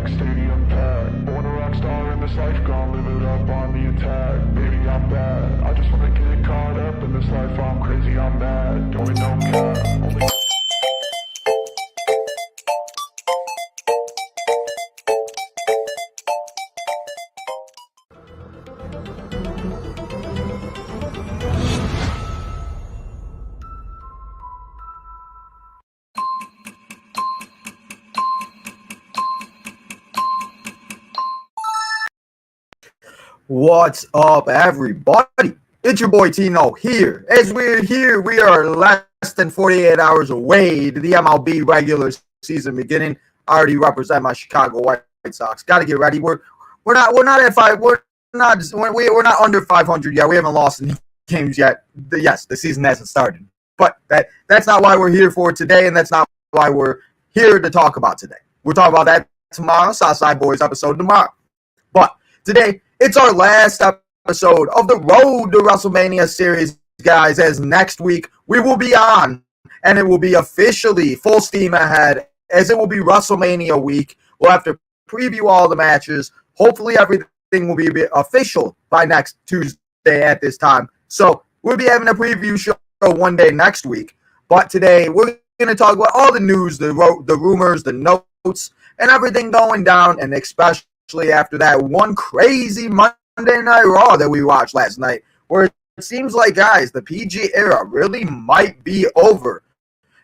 back, stadium packed. Born a rock star in this life, gon' live it up on the attack. Baby, I'm bad. I just wanna get caught up in this life. I'm crazy, I'm mad. Doing no cap. Only What's up, everybody? It's your boy Tino here. As we're here, we are less than 48 hours away to the MLB regular season beginning. I already represent my Chicago White Sox. Got to get ready. We're not at five. We're not under 500 yet. We haven't lost any games yet. Yes, the season hasn't started, but that's not why we're here for today, and that's not why we're here to talk about today. We're talking about that tomorrow, Southside Boys episode tomorrow. But today, it's our last episode of the Road to WrestleMania series, guys, as next week we will be on, and it will be officially full steam ahead, as it will be WrestleMania week. We'll have to preview all the matches. Hopefully everything will be official by next Tuesday at this time. So we'll be having a preview show one day next week. But today we're going to talk about all the news, the rumors, the notes, and everything going down, and especially after that one crazy Monday Night Raw that we watched last night, where it seems like, guys, the PG era really might be over,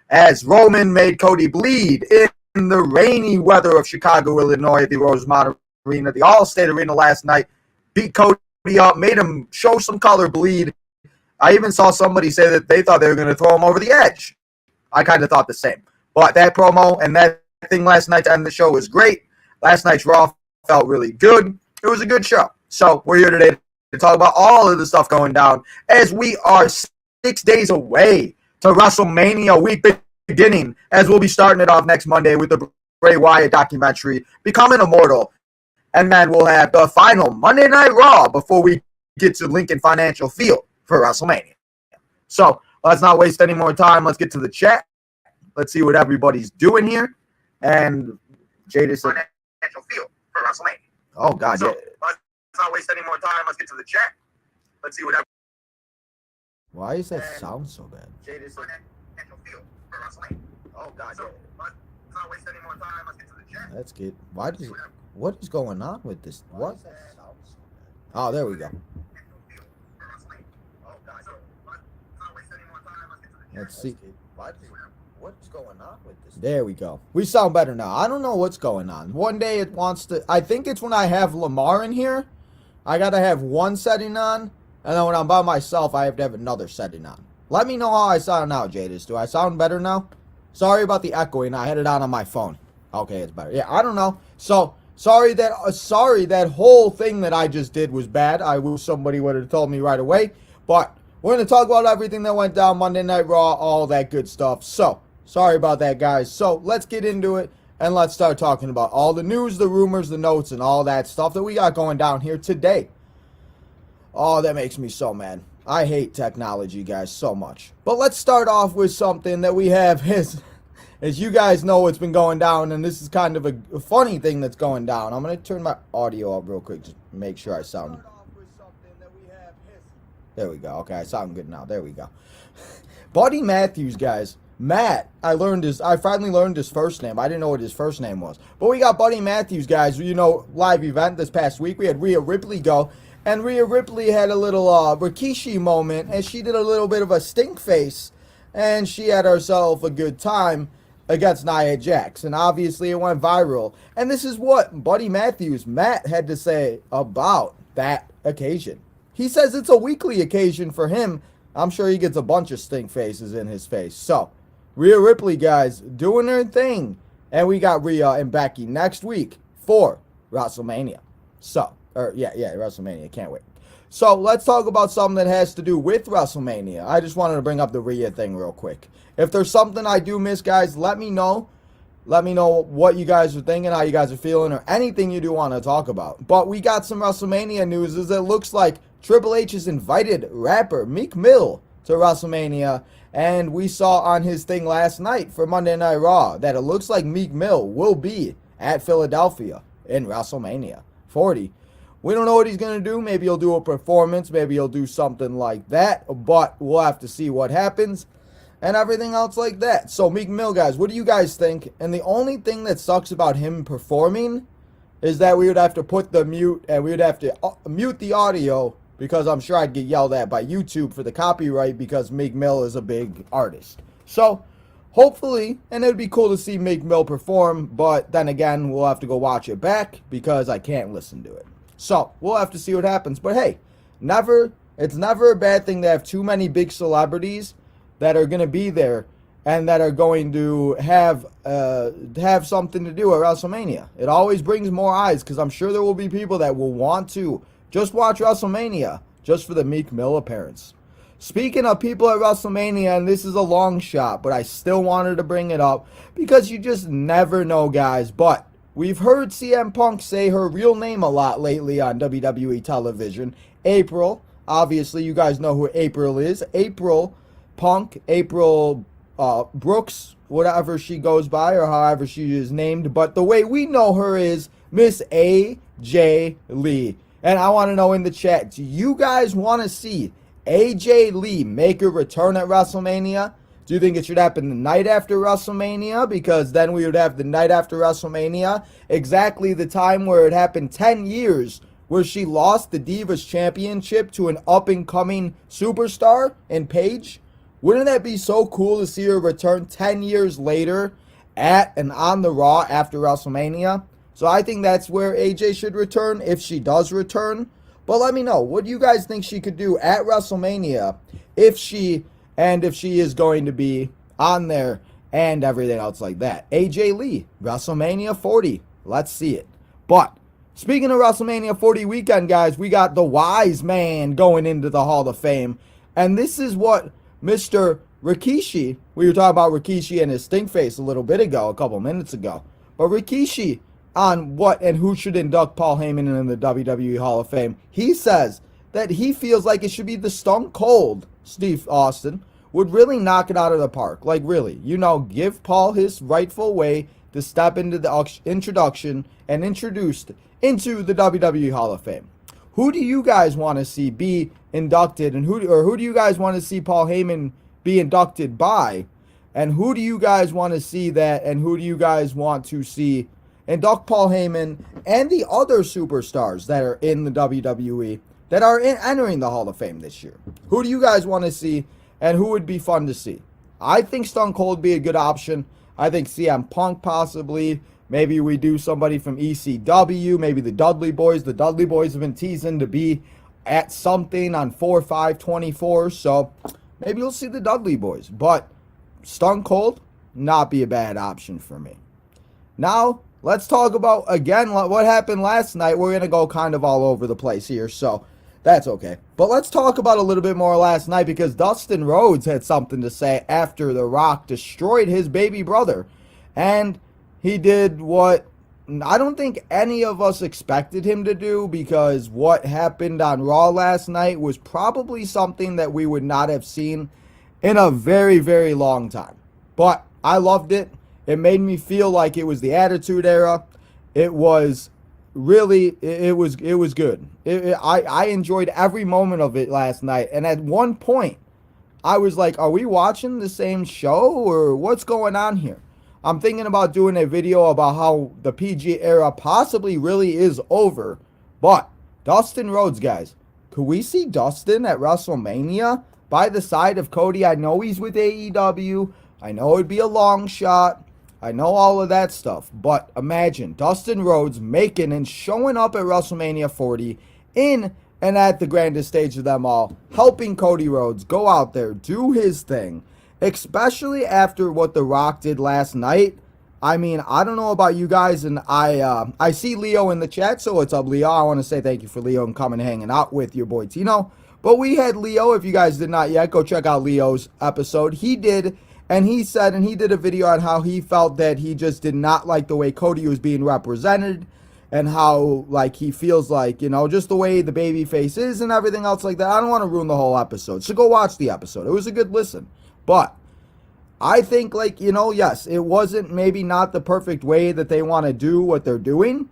as Roman made Cody bleed in the rainy weather of Chicago, Illinois, at the Rosemont Arena, the All-State Arena last night, beat Cody up, made him show some color, bleed. I even saw somebody say that they thought they were going to throw him over the edge. I kind of thought the same. But that promo and that thing last night to end the show was great. Last night's Raw felt really good. It was a good show. So we're here today to talk about all of the stuff going down, as we are 6 days away to WrestleMania week beginning, as we'll be starting it off next Monday with the Bray Wyatt documentary, Becoming Immortal. And then we'll have the final Monday Night Raw before we get to Lincoln Financial Field for WrestleMania. So let's not waste any more time. Let's get to the chat. Let's see what everybody's doing here. And Jada said, Financial Field for WrestleMania. Oh, God, so, yeah. Let's not waste any more time. Let's get to the chat. Let's see what. Why does that sound so bad? Jada said, Financial Field for WrestleMania. Oh, God, so, yeah. Let's not waste any more time. Let's get to the chat. That's good. What is going on with this? What? Oh, there we go. Let's see. What's going on with this? There we go. We sound better now. I don't know what's going on. One day it wants to. I think it's when I have Lamar in here. I got to have one setting on. And then when I'm by myself, I have to have another setting on. Let me know how I sound now, Jadis. Do I sound better now? Sorry about the echoing. I had it on my phone. Okay, it's better. Yeah, I don't know. So, sorry that whole thing that I just did was bad. I wish somebody would have told me right away. But we're going to talk about everything that went down Monday Night Raw, all that good stuff. So, sorry about that, guys. So, let's get into it, and let's start talking about all the news, the rumors, the notes, and all that stuff that we got going down here today. Oh, that makes me so mad. I hate technology, guys, so much. But let's start off with something that we have as you guys know what's been going down, and this is kind of a funny thing that's going down. I'm going to turn my audio up real quick to make sure I sound. There we go. Okay, I sound good now. There we go. Buddy Matthews, guys. Matt, I finally learned his first name. I didn't know what his first name was. But we got Buddy Matthews, guys. You know, live event this past week. We had Rhea Ripley go. And Rhea Ripley had a little Rikishi moment, and she did a little bit of a stink face. And she had herself a good time against Nia Jax, and obviously it went viral. And this is what Buddy Matthews, Matt, had to say about that occasion. He says it's a weekly occasion for him. I'm sure he gets a bunch of stink faces in his face. So, Rhea Ripley, guys, doing her thing. And we got Rhea and Becky next week for WrestleMania. So, WrestleMania, can't wait. So, let's talk about something that has to do with WrestleMania. I just wanted to bring up the Rhea thing real quick. If there's something I do miss, guys, let me know. Let me know what you guys are thinking, how you guys are feeling, or anything you do want to talk about. But we got some WrestleMania news. As it looks like Triple H has invited rapper Meek Mill to WrestleMania. And we saw on his thing last night for Monday Night Raw that it looks like Meek Mill will be at Philadelphia in WrestleMania 40. We don't know what he's going to do. Maybe he'll do a performance. Maybe he'll do something like that. But we'll have to see what happens and everything else like that. So, Meek Mill, guys, what do you guys think? And the only thing that sucks about him performing is that we would have to put the mute and we would have to mute the audio because I'm sure I'd get yelled at by YouTube for the copyright because Meek Mill is a big artist. So, hopefully, and it would be cool to see Meek Mill perform, but then again, we'll have to go watch it back because I can't listen to it. So, we'll have to see what happens. But hey, it's never a bad thing to have too many big celebrities that are going to be there and that are going to have something to do at WrestleMania. It always brings more eyes because I'm sure there will be people that will want to just watch WrestleMania just for the Meek Mill appearance. Speaking of people at WrestleMania, and this is a long shot, but I still wanted to bring it up because you just never know, guys. But we've heard CM Punk say her real name a lot lately on WWE television. April. Obviously, you guys know who April is. April Punk. April Brooks. Whatever she goes by or however she is named. But the way we know her is Miss AJ Lee. And I want to know in the chat, do you guys want to see AJ Lee make a return at WrestleMania? Do you think it should happen the night after WrestleMania? Because then we would have the night after WrestleMania, exactly the time where it happened 10 years, where she lost the Divas Championship to an up-and-coming superstar in Paige. Wouldn't that be so cool to see her return 10 years later at and on the Raw after WrestleMania? So I think that's where AJ should return, if she does return. But let me know, what do you guys think she could do at WrestleMania if she is going to be on there and everything else like that? AJ Lee, WrestleMania 40. Let's see it. But speaking of WrestleMania 40 weekend, guys, we got the wise man going into the Hall of Fame. And this is what Mr. Rikishi, we were talking about Rikishi and his stink face a little bit ago, a couple minutes ago. But Rikishi, on what and who should induct Paul Heyman in the WWE Hall of Fame, he says that he feels like it should be the Stone Cold Steve Austin would really knock it out of the park. Like, really, give Paul his rightful way to step into the introduction and introduced into the WWE Hall of Fame. Who do you guys want to see be inducted, and who do you guys want to see Paul Heyman be inducted by? And who do you guys want to see that, and who do you guys want to see induct Paul Heyman and the other superstars that are in the WWE that are entering the Hall of Fame this year? Who do you guys want to see, and who would be fun to see? I think Stone Cold would be a good option. I think CM Punk possibly. Maybe we do somebody from ECW, maybe the Dudley Boys. The Dudley Boys have been teasing to be at something on 4/5/24, so maybe you'll see the Dudley Boys. But Stone Cold, not be a bad option for me. Now, let's talk about, again, what happened last night. We're going to go kind of all over the place here, so that's okay. But let's talk about a little bit more last night because Dustin Rhodes had something to say after The Rock destroyed his baby brother. And he did what I don't think any of us expected him to do, because what happened on Raw last night was probably something that we would not have seen in a very, very long time. But I loved it. It made me feel like it was the Attitude Era. It was really, it was good. I enjoyed every moment of it last night. And at one point, I was like, are we watching the same show or what's going on here? I'm thinking about doing a video about how the PG era possibly really is over. But Dustin Rhodes, guys, could we see Dustin at WrestleMania by the side of Cody? I know he's with AEW. I know it'd be a long shot. I know all of that stuff. But imagine Dustin Rhodes making and showing up at WrestleMania 40 in and at the grandest stage of them all, helping Cody Rhodes go out there, do his thing. Especially after what The Rock did last night. I mean, I don't know about you guys, and I see Leo in the chat, so what's up, Leo? I want to say thank you for Leo and coming and hanging out with your boy Tino. But we had Leo. If you guys did not yet, go check out Leo's episode. He did, and he said, and he did a video on how he felt that he just did not like the way Cody was being represented, and how, like, he feels like, just the way the baby face is and everything else like that. I don't want to ruin the whole episode, so go watch the episode. It was a good listen. But I think, yes, it wasn't maybe not the perfect way that they want to do what they're doing.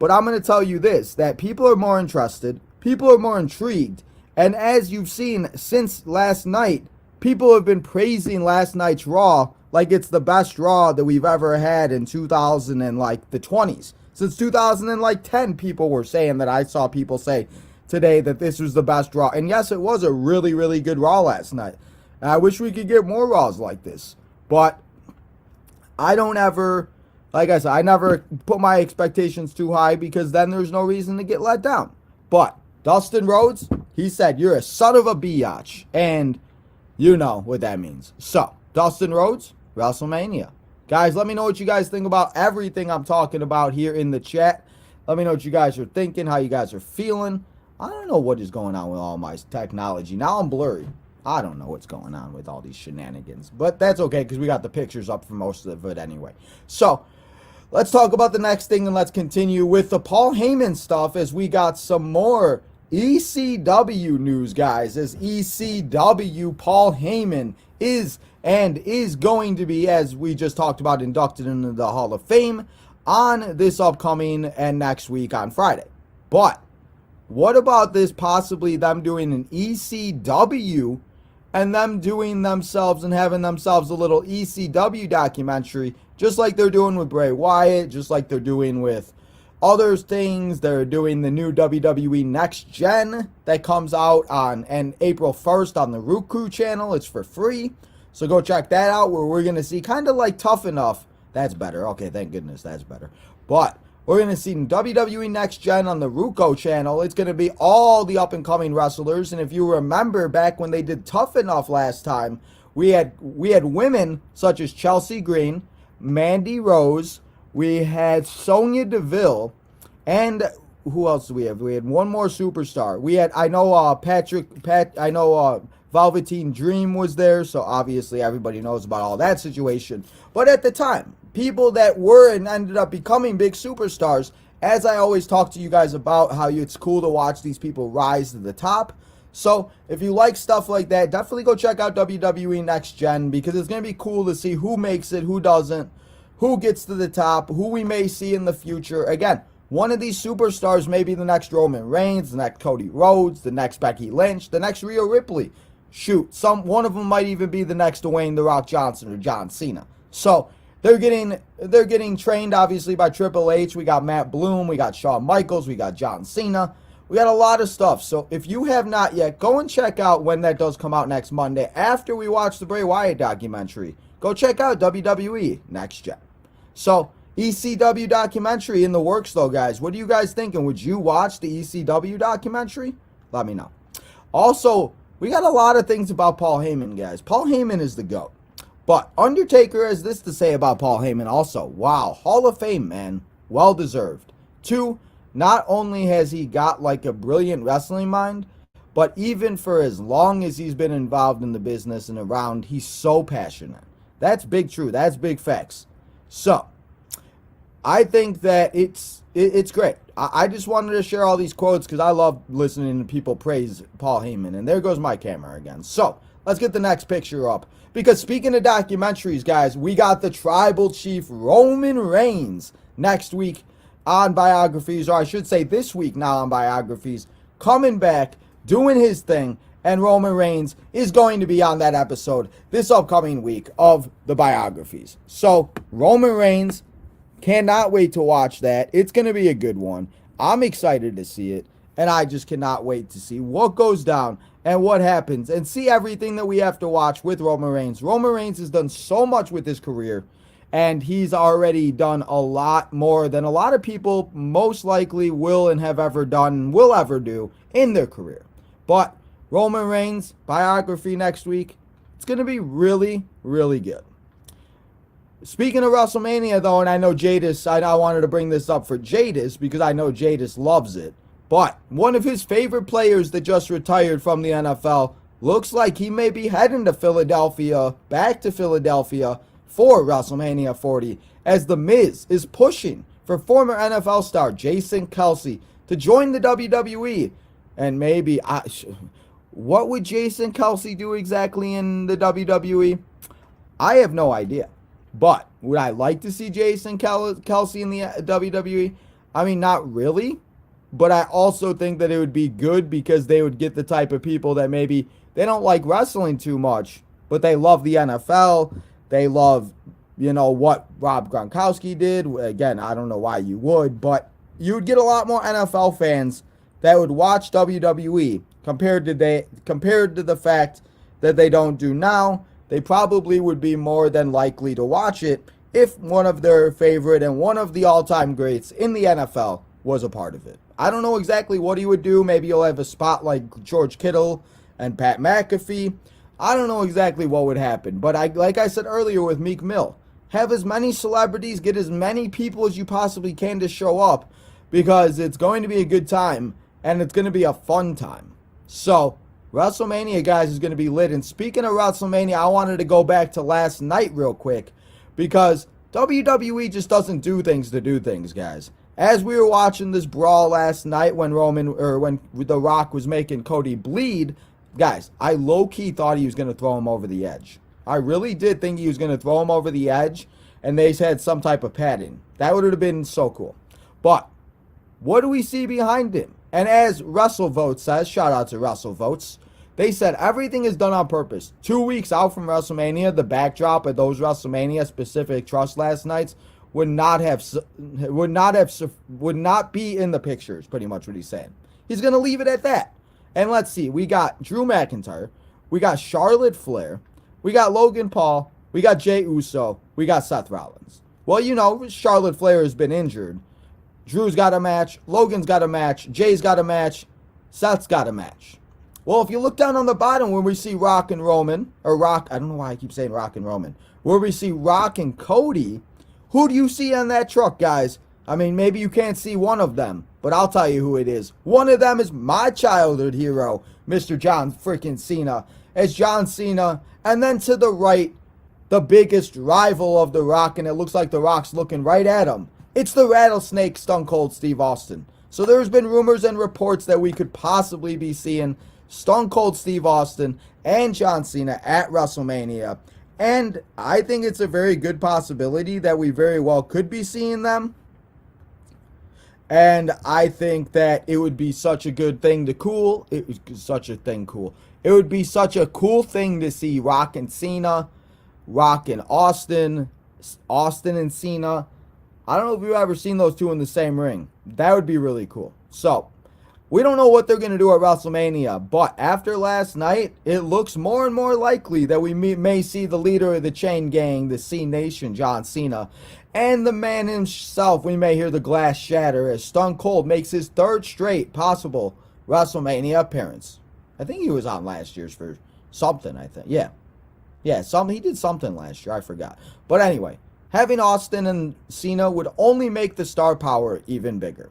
But I'm going to tell you this, that people are more interested, people are more intrigued, and as you've seen since last night, people have been praising last night's Raw like it's the best Raw that we've ever had in 2000 and like the 20s. Since 2010, people were saying that. I saw people say today that this was the best Raw. And yes, it was a really, really good Raw last night. And I wish we could get more Raws like this. But I don't ever, like I said, I never put my expectations too high because then there's no reason to get let down. But Dustin Rhodes, he said, you're a son of a biatch. And you know what that means. So, Dustin Rhodes, WrestleMania. Guys, let me know what you guys think about everything I'm talking about here in the chat. Let me know what you guys are thinking, how you guys are feeling. I don't know what is going on with all my technology. Now I'm blurry. I don't know what's going on with all these shenanigans. But that's okay because we got the pictures up for most of it anyway. So, let's talk about the next thing and let's continue with the Paul Heyman stuff as we got some more ECW news, guys. As ECW, Paul Heyman is going to be, as we just talked about, inducted into the Hall of Fame on this upcoming and next week on Friday. But what about this possibly them doing an ECW and them doing themselves and having themselves a little ECW documentary, just like they're doing with Bray Wyatt, just like they're doing with other things. They're doing the new WWE Next Gen that comes out on April 1st on the Roku channel. It's for free. So go check that out, where we're going to see kind of like Tough Enough. That's better. Okay, thank goodness that's better. But we're going to see WWE Next Gen on the Roku channel. It's going to be all the up-and-coming wrestlers. And if you remember back when they did Tough Enough last time, we had women such as Chelsea Green, Mandy Rose, we had Sonya Deville, and who else do we have? We had one more superstar. We had, Velveteen Dream was there, so obviously everybody knows about all that situation. But at the time, people that were and ended up becoming big superstars, as I always talk to you guys about how it's cool to watch these people rise to the top. So if you like stuff like that, definitely go check out WWE Next Gen, because it's going to be cool to see who makes it, who doesn't, who gets to the top, who we may see in the future. Again, one of these superstars may be the next Roman Reigns, the next Cody Rhodes, the next Becky Lynch, the next Rhea Ripley. Shoot, one of them might even be the next Dwayne "The Rock" Johnson or John Cena. So they're getting trained obviously by Triple H. We got Matt Bloom, we got Shawn Michaels, we got John Cena. We got a lot of stuff. So if you have not yet, go and check out when that does come out next Monday after we watch the Bray Wyatt documentary. Go check out WWE Next Gen. So ECW documentary in the works though, guys. What are you guys thinking? Would you watch the ECW documentary? Let me know. Also, we got a lot of things about Paul Heyman, guys. Paul Heyman is the GOAT. But Undertaker has this to say about Paul Heyman also. Wow, Hall of Fame, man. Well deserved. 2, not only has he got like a brilliant wrestling mind, but even for as long as he's been involved in the business and around, he's so passionate. That's big true. That's big facts. So, I think that it's great. I just wanted to share all these quotes because I love listening to people praise Paul Heyman. And there goes my camera again. So, let's get the next picture up. Because speaking of documentaries, guys, we got the Tribal Chief Roman Reigns next week on Biographies, or I should say this week now on Biographies, coming back, doing his thing, and Roman Reigns is going to be on that episode this upcoming week of the Biographies. So, Roman Reigns, cannot wait to watch that. It's going to be a good one. I'm excited to see it, and I just cannot wait to see what goes down and what happens and see everything that we have to watch with Roman Reigns. Roman Reigns has done so much with his career, and he's already done a lot more than a lot of people most likely will and have ever done and will ever do in their career. But Roman Reigns, biography next week, it's going to be really, really good. Speaking of WrestleMania, though, and I know Jadis, I wanted to bring this up for Jadis because I know Jadis loves it. But one of his favorite players that just retired from the NFL looks like he may be heading to Philadelphia, back to Philadelphia for WrestleMania 40, as The Miz is pushing for former NFL star Jason Kelce to join the WWE. And maybe, what would Jason Kelce do exactly in the WWE? I have no idea. But would I like to see Jason Kelce in the WWE? I mean, not really, but I also think that it would be good because they would get the type of people that maybe they don't like wrestling too much, but they love the NFL. They love, what Rob Gronkowski did. Again, I don't know why you would, but you would get a lot more NFL fans that would watch WWE compared to the fact that they don't do now. They probably would be more than likely to watch it if one of their favorite and one of the all-time greats in the NFL was a part of it. I don't know exactly what he would do. Maybe he'll have a spot like George Kittle and Pat McAfee. I don't know exactly what would happen. But like I said earlier with Meek Mill, have as many celebrities, get as many people as you possibly can to show up because it's going to be a good time and it's going to be a fun time. So, WrestleMania, guys, is going to be lit. And speaking of WrestleMania, I wanted to go back to last night real quick because WWE just doesn't do things to do things, guys. As we were watching this brawl last night when The Rock was making Cody bleed, guys, I low-key thought he was going to throw him over the edge. I really did think he was going to throw him over the edge, and they had some type of padding. That would have been so cool. But what do we see behind him? And as WrestleVotes says, shout out to WrestleVotes, they said everything is done on purpose. 2 weeks out from WrestleMania, the backdrop of those WrestleMania specific trust last nights would not be in the pictures, pretty much what he's saying. He's going to leave it at that. And let's see, we got Drew McIntyre, we got Charlotte Flair, we got Logan Paul, we got Jey Uso, we got Seth Rollins. Well, Charlotte Flair has been injured. Drew's got a match, Logan's got a match, Jay's got a match, Seth's got a match. Well, if you look down on the bottom where we see Rock and Roman, I don't know why I keep saying Rock and Roman, where we see Rock and Cody, who do you see on that truck, guys? I mean, maybe you can't see one of them, but I'll tell you who it is. One of them is my childhood hero, Mr. John freaking Cena. It's John Cena. And then to the right, the biggest rival of The Rock, and it looks like The Rock's looking right at him. It's the Rattlesnake Stone Cold Steve Austin. So there's been rumors and reports that we could possibly be seeing Stone Cold Steve Austin and John Cena at WrestleMania. And I think it's a very good possibility that we very well could be seeing them. And I think that it would be such a good thing to cool. It was such a thing cool. It would be such a cool thing to see Rock and Cena, Rock and Austin, Austin and Cena. I don't know if you've ever seen those two in the same ring. That would be really cool. So, we don't know what they're going to do at WrestleMania, but after last night, it looks more and more likely that we may see the leader of the Chain Gang, the C Nation, John Cena, and the man himself. We may hear the glass shatter as Stone Cold makes his third straight possible WrestleMania appearance. I think he was on last year's for something, I think. Yeah, he did something last year. I forgot. But anyway, having Austin and Cena would only make the star power even bigger.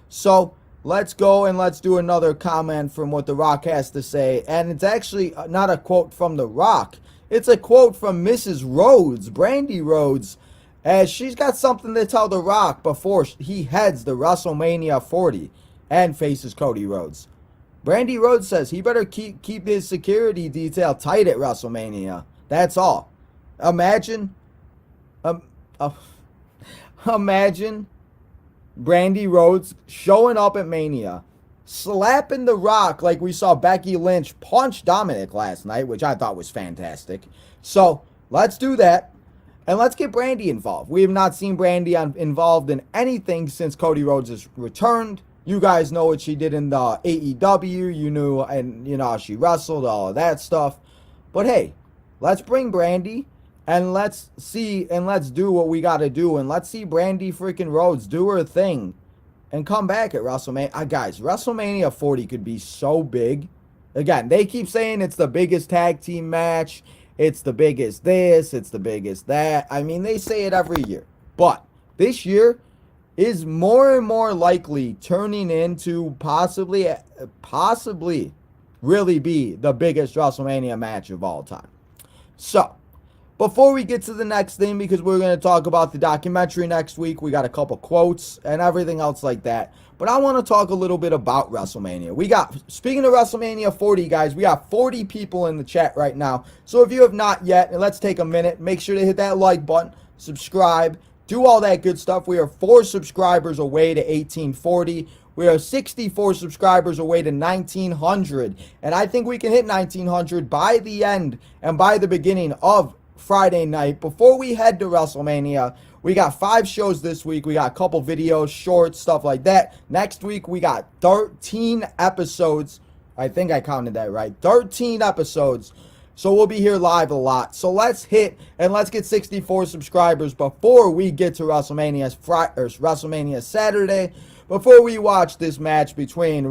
So, let's go and let's do another comment from what The Rock has to say. And it's actually not a quote from The Rock. It's a quote from Mrs. Rhodes, Brandy Rhodes, as she's got something to tell The Rock before he heads the WrestleMania 40 and faces Cody Rhodes. Brandy Rhodes says he better keep his security detail tight at WrestleMania. That's all. Imagine Brandy Rhodes showing up at Mania, slapping The Rock like we saw Becky Lynch punch Dominic last night, which I thought was fantastic. So, let's do that, and let's get Brandy involved. We have not seen Brandy involved in anything since Cody Rhodes has returned. You guys know what she did in the AEW. You knew how she wrestled, all of that stuff. But hey, let's bring Brandy. And let's see, and let's do what we got to do. And let's see Brandy freaking Rhodes do her thing and come back at WrestleMania. Guys, WrestleMania 40 could be so big. Again, they keep saying it's the biggest tag team match. It's the biggest this. It's the biggest that. I mean, they say it every year. But this year is more and more likely turning into possibly really be the biggest WrestleMania match of all time. So, before we get to the next thing, because we're going to talk about the documentary next week, we got a couple quotes and everything else like that. But I want to talk a little bit about WrestleMania. Speaking of WrestleMania 40, guys, we got 40 people in the chat right now. So if you have not yet, and let's take a minute, make sure to hit that like button, subscribe, do all that good stuff. We are 4 subscribers away to 1840. We are 64 subscribers away to 1900. And I think we can hit 1900 by the end and by the beginning of Friday night before we head to WrestleMania. We got 5 shows this week. We got a couple videos, shorts, stuff like that. Next week, we got 13 episodes. I think I counted that right. 13 episodes. So we'll be here live a lot. So let's hit and let's get 64 subscribers before we get to WrestleMania Saturday. Before we watch this match between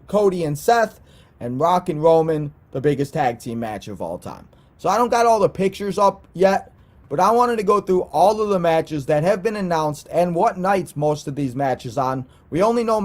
Cody and Seth and Rock and Roman, the biggest tag team match of all time. So I don't got all the pictures up yet, but I wanted to go through all of the matches that have been announced and what nights most of these matches on. We only know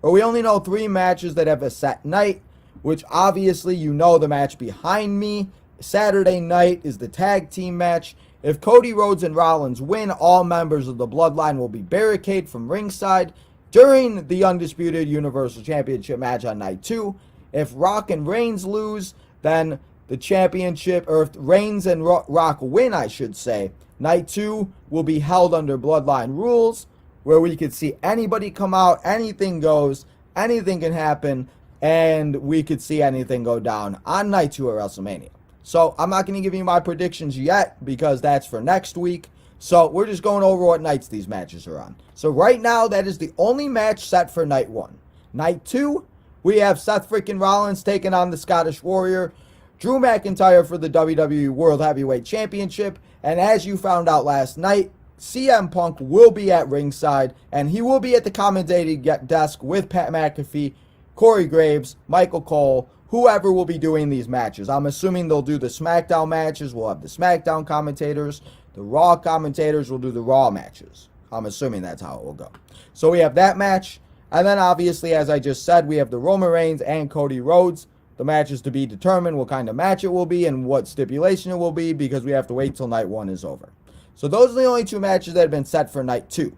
we only know 3 matches that have a set night, which obviously you know the match behind me. Saturday night is the tag team match. If Cody Rhodes and Rollins win, all members of the Bloodline will be barricaded from ringside during the Undisputed Universal Championship match on night 2. If Rock and Reigns lose, then the championship, or if Reigns and Rock win, I should say, night 2 will be held under Bloodline rules, where we could see anybody come out, anything goes, anything can happen, and we could see anything go down on night 2 at WrestleMania. So I'm not going to give you my predictions yet because that's for next week. So we're just going over what nights these matches are on. So right now, that is the only match set for night 1. Night 2, we have Seth freaking Rollins taking on the Scottish Warrior, Drew McIntyre for the WWE World Heavyweight Championship. And as you found out last night, CM Punk will be at ringside, and he will be at the commentating desk with Pat McAfee, Corey Graves, Michael Cole, whoever will be doing these matches. I'm assuming they'll do the SmackDown matches. We'll have the SmackDown commentators. The Raw commentators will do the Raw matches. I'm assuming that's how it will go. So we have that match. And then obviously, as I just said, we have the Roman Reigns and Cody Rhodes. The match is to be determined what kind of match it will be and what stipulation it will be because we have to wait till night 1 is over. So those are the only 2 matches that have been set for night 2.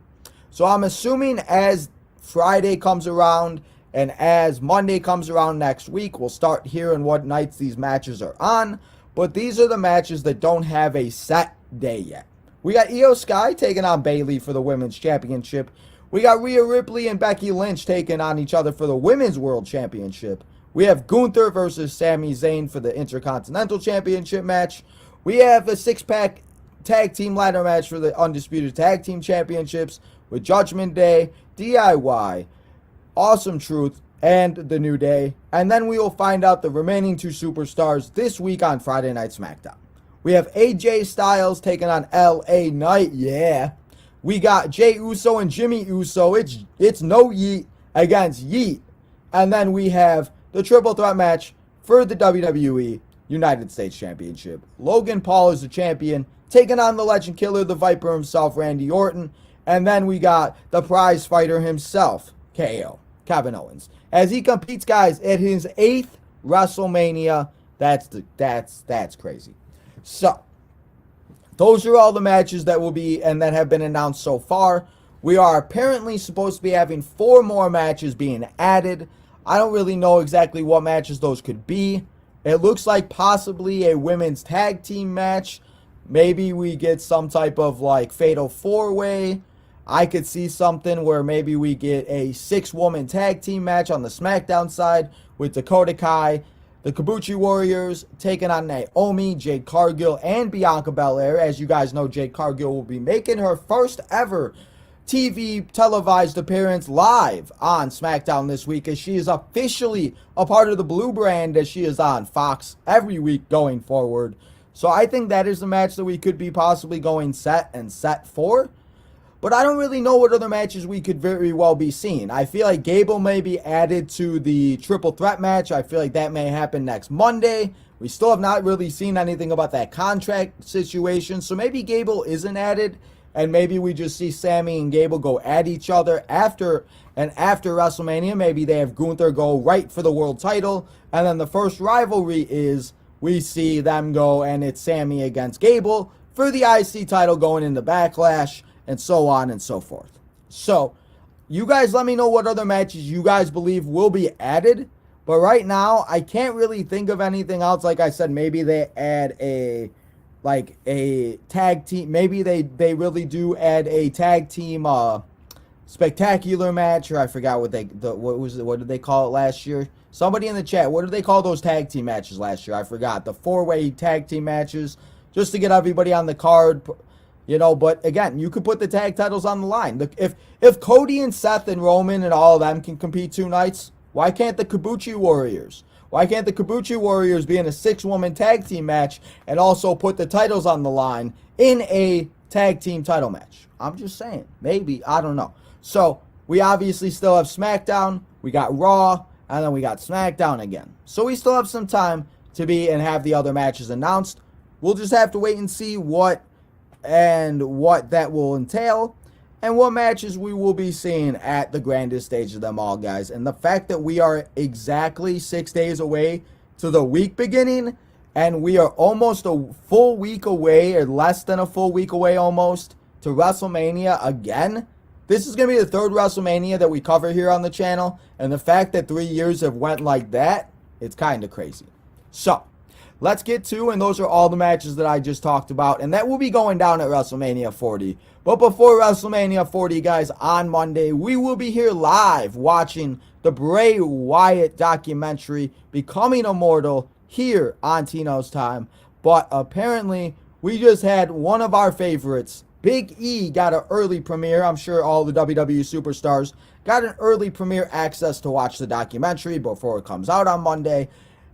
So I'm assuming as Friday comes around and as Monday comes around next week, we'll start hearing what nights these matches are on. But these are the matches that don't have a set day yet. We got Io Sky taking on Bayley for the Women's Championship. We got Rhea Ripley and Becky Lynch taking on each other for the Women's World Championship. We have Gunther versus Sami Zayn for the Intercontinental Championship match. We have a 6-pack tag team ladder match for the Undisputed Tag Team Championships with Judgment Day, DIY, Awesome Truth, and The New Day. And then we will find out the remaining 2 superstars this week on Friday Night SmackDown. We have AJ Styles taking on LA Knight. Yeah. We got Jey Uso and Jimmy Uso. It's no Yeet against Yeet. And then we have the triple threat match for the WWE United States Championship. Logan Paul is the champion, taking on the Legend Killer, the Viper himself, Randy Orton. And then we got the prize fighter himself, KO, Kevin Owens, as he competes, guys, at his 8th WrestleMania. That's crazy. So those are all the matches that will be and that have been announced so far. We are apparently supposed to be having 4 more matches being added. I don't really know exactly what matches those could be. It looks like possibly a women's tag team match. Maybe we get some type of like fatal 4-way. I could see something where maybe we get a 6-woman tag team match on the SmackDown side with Dakota Kai, the Kabuki Warriors taking on Naomi, Jade Cargill, and Bianca Belair. As you guys know, Jade Cargill will be making her first ever TV televised appearance live on SmackDown this week, as she is officially a part of the Blue brand, as she is on Fox every week going forward. So I think that is the match that we could be possibly going set for. But I don't really know what other matches we could very well be seeing. I feel like Gable may be added to the triple threat match. I feel like that may happen next Monday. We still have not really seen anything about that contract situation. So maybe Gable isn't added. And maybe we just see Sammy and Gable go at each other after WrestleMania. Maybe they have Gunther go right for the world title. And then the first rivalry is we see them go and it's Sammy against Gable for the IC title going into Backlash, and so on and so forth. So you guys let me know what other matches you guys believe will be added. But right now, I can't really think of anything else. Like I said, maybe they add a like a tag team. Maybe they really do add a tag team spectacular match, or I forgot what what did they call it last year? Somebody in the chat, what did they call those tag team matches last year? I forgot. The 4-way tag team matches, just to get everybody on the card, you know. But again, you could put the tag titles on the line. If Cody and Seth and Roman and all of them can compete 2 nights, why can't the Kabuki Warriors? Why can't the Kabuki Warriors be in a 6-woman tag team match and also put the titles on the line in a tag team title match? I'm just saying. Maybe. I don't know. So, we obviously still have SmackDown. We got Raw. And then we got SmackDown again. So, we still have some time to be and have the other matches announced. We'll just have to wait and see what that will entail, and what matches we will be seeing at the grandest stage of them all, guys. And the fact that we are exactly 6 days away to the week beginning, and we are almost a full week away, or less than a full week away almost, to WrestleMania again. This is going to be the 3rd WrestleMania that we cover here on the channel, and the fact that 3 years have went like that, it's kind of crazy. So, let's get to, and those are all the matches that I just talked about, and that will be going down at WrestleMania 40. But before WrestleMania 40, guys, on Monday, we will be here live watching the Bray Wyatt documentary, Becoming Immortal, here on Tino's Time. But apparently, we just had one of our favorites, Big E, got an early premiere. I'm sure all the WWE superstars got an early premiere access to watch the documentary before it comes out on Monday.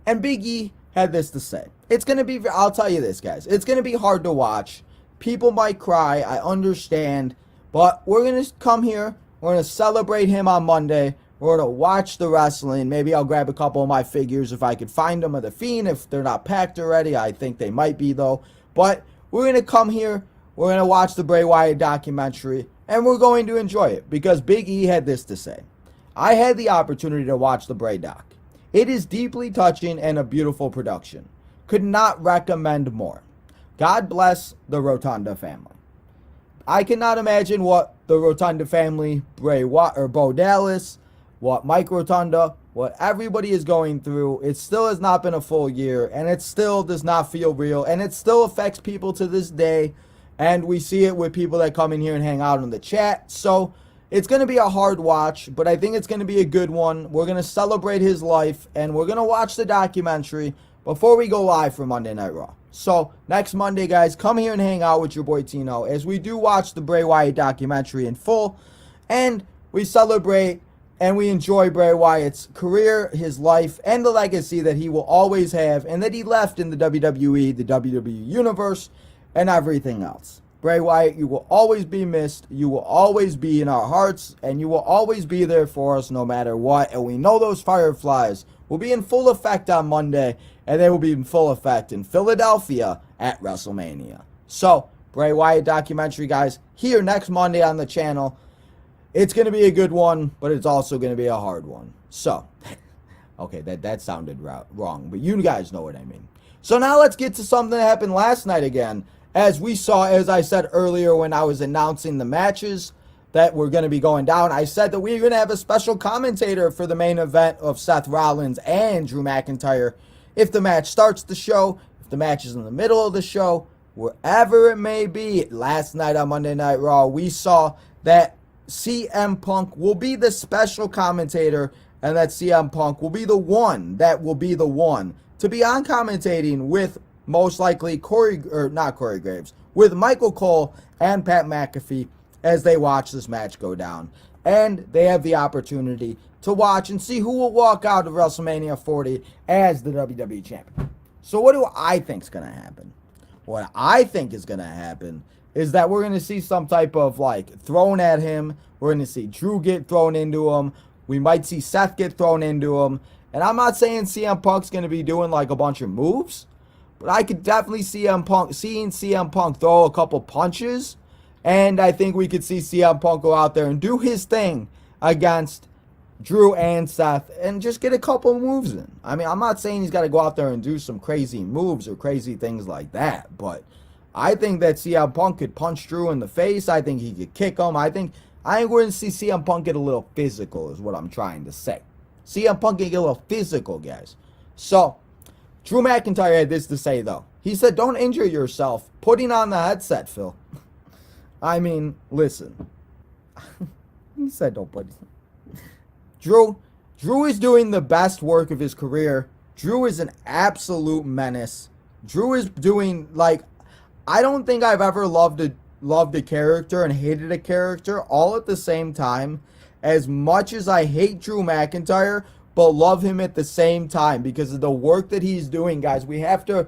And Big E had this to say. It's going to be, I'll tell you this, guys, it's going to be hard to watch. People might cry, I understand, but we're going to come here, we're going to celebrate him on Monday, we're going to watch the wrestling. Maybe I'll grab a couple of my figures if I could find them at the Fiend, if they're not packed already. I think they might be, though. But we're going to come here, we're going to watch the Bray Wyatt documentary, and we're going to enjoy it, because Big E had this to say. I had the opportunity to watch the Bray doc. It is deeply touching and a beautiful production. Could not recommend more. God bless the Rotunda family. I cannot imagine what the Rotunda family, Bray Wyatt or Bo Dallas, what Mike Rotunda, what everybody is going through. It still has not been a full year, and it still does not feel real, and it still affects people to this day. And we see it with people that come in here and hang out in the chat. So it's going to be a hard watch, but I think it's going to be a good one. We're going to celebrate his life, and we're going to watch the documentary before we go live for Monday Night Raw. So, next Monday, guys, come here and hang out with your boy Tino as we do watch the Bray Wyatt documentary in full, and we celebrate and we enjoy Bray Wyatt's career, his life, and the legacy that he will always have and that he left in the WWE, the WWE Universe, and everything else. Bray Wyatt, you will always be missed, you will always be in our hearts, and you will always be there for us no matter what, and we know those Fireflies will be in full effect on Monday, and they will be in full effect in Philadelphia at WrestleMania. So, Bray Wyatt documentary, guys, here next Monday on the channel. It's going to be a good one, but it's also going to be a hard one. So, okay, that sounded wrong, but you guys know what I mean. So now let's get to something that happened last night again. As we saw, as I said earlier when I was announcing the matches that were going to be going down, I said that we were going to have a special commentator for the main event of Seth Rollins and Drew McIntyre. If the match starts the show, if the match is in the middle of the show, wherever it may be. Last night on Monday Night Raw, we saw that CM Punk will be the special commentator, and that CM Punk will be the one to be on commentating with most likely not Corey Graves, with Michael Cole and Pat McAfee as they watch this match go down. And they have the opportunity to watch and see who will walk out of WrestleMania 40 as the WWE Champion. So what do I think is going to happen? What I think is going to happen is that we're going to see some type of thrown at him. We're going to see Drew get thrown into him. We might see Seth get thrown into him. And I'm not saying CM Punk's going to be doing a bunch of moves, but I could definitely see seeing CM Punk throw a couple punches. And I think we could see CM Punk go out there and do his thing against Drew and Seth and just get a couple moves in. I mean, I'm not saying he's got to go out there and do some crazy moves or crazy things like that, but I think that CM Punk could punch Drew in the face. I think he could kick him. I think we're going to see CM Punk get a little physical is what I'm trying to say. CM Punk can get a little physical, guys. So, Drew McIntyre had this to say, though. He said, don't injure yourself putting on the headset, Phil. I mean, listen. He said, don't put it. Drew is doing the best work of his career. Drew is an absolute menace. Drew is doing, like, I don't think I've ever loved a character and hated a character all at the same time. As much as I hate Drew McIntyre, but love him at the same time because of the work that he's doing, guys. We have to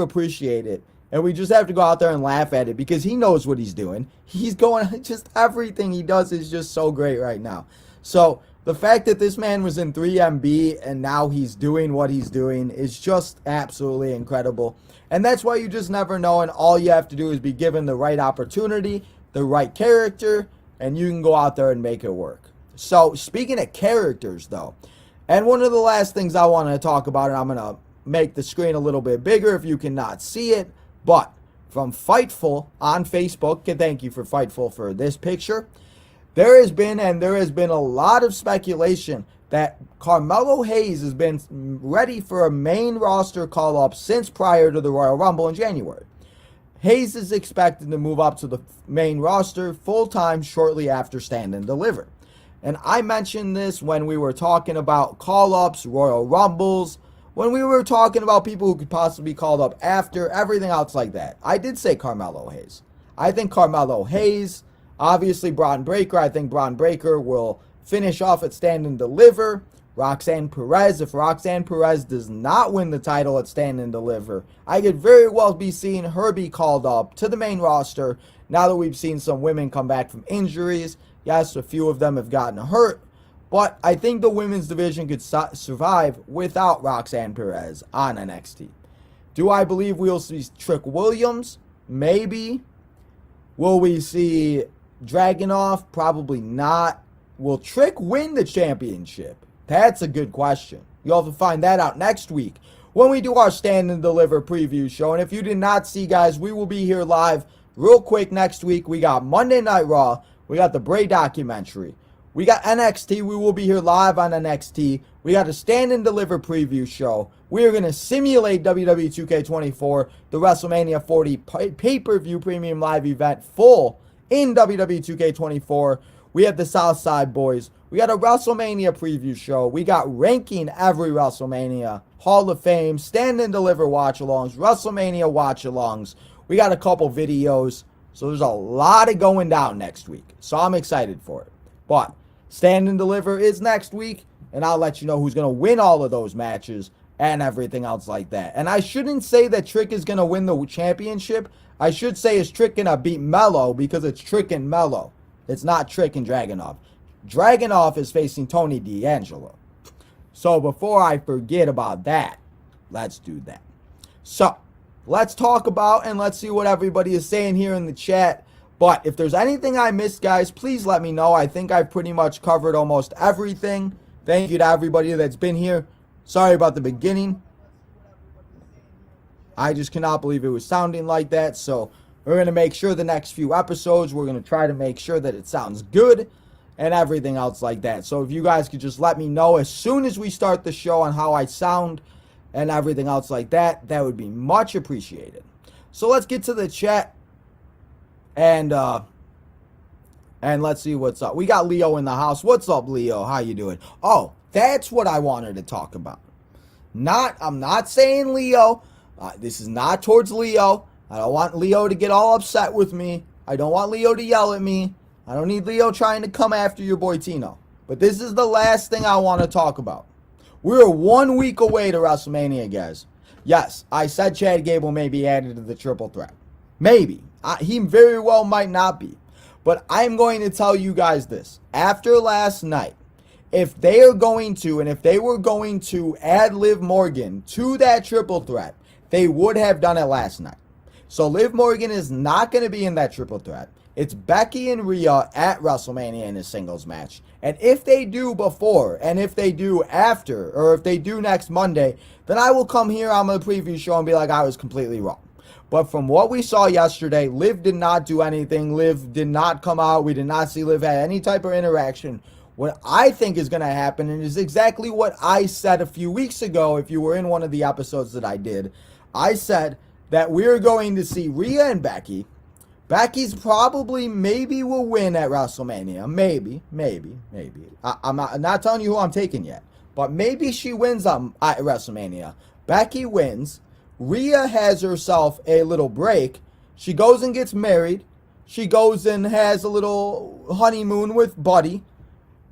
appreciate it. And we just have to go out there and laugh at it because he knows what he's doing. He's going, just everything he does is just so great right now. So the fact that this man was in 3MB and now he's doing what he's doing is just absolutely incredible. And that's why you just never know, and all you have to do is be given the right opportunity, the right character, and you can go out there and make it work. So speaking of characters, though, and one of the last things I want to talk about, and I'm going to make the screen a little bit bigger if you cannot see it, but from Fightful on Facebook, and thank you for Fightful for this picture, there has been a lot of speculation that Carmelo Hayes has been ready for a main roster call-up since prior to the Royal Rumble in January. Hayes is expected to move up to the main roster full-time shortly after Stand and Deliver. And I mentioned this when we were talking about call-ups, Royal Rumbles, when we were talking about people who could possibly be called up after, everything else like that. I did say Carmelo Hayes. I think Carmelo Hayes, obviously Braun Breaker, I think Braun Breaker will finish off at Stand and Deliver. Roxanne Perez, if Roxanne Perez does not win the title at Stand and Deliver, I could very well be seeing her be called up to the main roster now that we've seen some women come back from injuries. Yes, a few of them have gotten hurt, but I think the women's division could survive without Roxanne Perez on NXT. Do I believe we'll see Trick Williams? Maybe. Will we see Dragunov? Probably not. Will Trick win the championship? That's a good question. You'll have to find that out next week when we do our Stand and Deliver preview show. And if you did not see, guys, we will be here live real quick next week. We got Monday Night Raw. We got the Bray documentary. We got NXT. We will be here live on NXT. We got a Stand and Deliver preview show. We are going to simulate WWE 2K24, the WrestleMania 40 pay-per-view premium live event full in WWE 2K24. We have the Southside Boys. We got a WrestleMania preview show. We got ranking every WrestleMania, Hall of Fame, Stand and Deliver watch-alongs, WrestleMania watch-alongs. We got a couple videos. So there's a lot of going down next week. So I'm excited for it. But Stand and Deliver is next week. And I'll let you know who's going to win all of those matches and everything else like that. And I shouldn't say that Trick is going to win the championship. I should say is Trick going to beat Mello because it's Trick and Mello. It's not Trick and Dragunov. Dragunov is facing Tony D'Angelo. So before I forget about that, let's do that. So let's talk about and let's see what everybody is saying here in the chat. But if there's anything I missed, guys, please let me know. I think I've pretty much covered almost everything. Thank you to everybody that's been here. Sorry about the beginning. I just cannot believe it was sounding like that. So we're going to make sure the next few episodes, we're going to try to make sure that it sounds good and everything else like that. So if you guys could just let me know as soon as we start the show on how I sound and everything else like that, that would be much appreciated. So let's get to the chat and let's see what's up. We got Leo in the house. What's up, Leo? How you doing? Oh, that's what I wanted to talk about. I'm not saying Leo. This is not towards Leo. I don't want Leo to get all upset with me. I don't want Leo to yell at me. I don't need Leo trying to come after your boy Tino. But this is the last thing I want to talk about. We're 1 week away to WrestleMania, guys. Yes, I said Chad Gable may be added to the triple threat. Maybe. He very well might not be. But I'm going to tell you guys this. After last night, if they are going to, and if they were going to add Liv Morgan to that triple threat, they would have done it last night. So Liv Morgan is not going to be in that triple threat. It's Becky and Rhea at WrestleMania in a singles match. And if they do before, and if they do after, or if they do next Monday, then I will come here on the preview show and be like, I was completely wrong. But from what we saw yesterday, Liv did not do anything. Liv did not come out. We did not see Liv have any type of interaction What I think is going to happen, and is exactly what I said a few weeks ago, if you were in one of the episodes that I did, I said that we're going to see Rhea and Becky. Becky's probably maybe will win at WrestleMania. Maybe. I'm not telling you who I'm taking yet. But maybe she wins at WrestleMania. Becky wins. Rhea has herself a little break. She goes and gets married. She goes and has a little honeymoon with Buddy.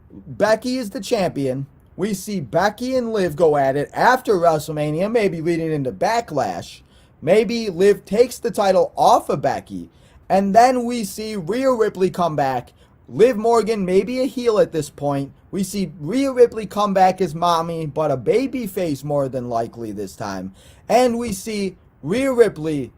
Becky is the champion. We see Becky and Liv go at it after WrestleMania, maybe leading into Backlash. Maybe Liv takes the title off of Becky. And then we see Rhea Ripley come back. Liv Morgan, maybe a heel at this point. We see Rhea Ripley come back as mommy, but a baby face more than likely this time. And we see Rhea Ripley,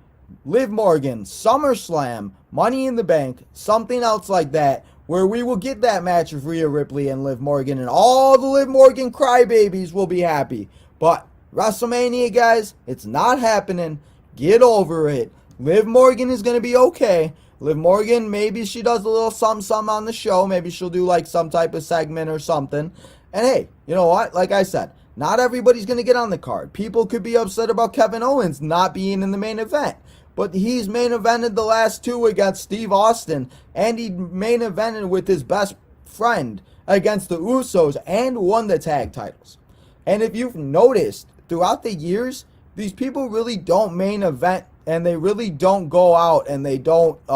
Liv Morgan, SummerSlam, Money in the Bank, something else like that, where we will get that match of Rhea Ripley and Liv Morgan, and all the Liv Morgan crybabies will be happy. But WrestleMania, guys, it's not happening. Get over it. Liv Morgan is going to be okay. Liv Morgan, maybe she does a little something on the show. Maybe she'll do like some type of segment or something. And hey, you know what? Like I said, not everybody's going to get on the card. People could be upset about Kevin Owens not being in the main event. But he's main evented the last two against Steve Austin. And he main evented with his best friend against the Usos and won the tag titles. And if you've noticed, throughout the years, these people really don't main event. And they really don't go out and they don't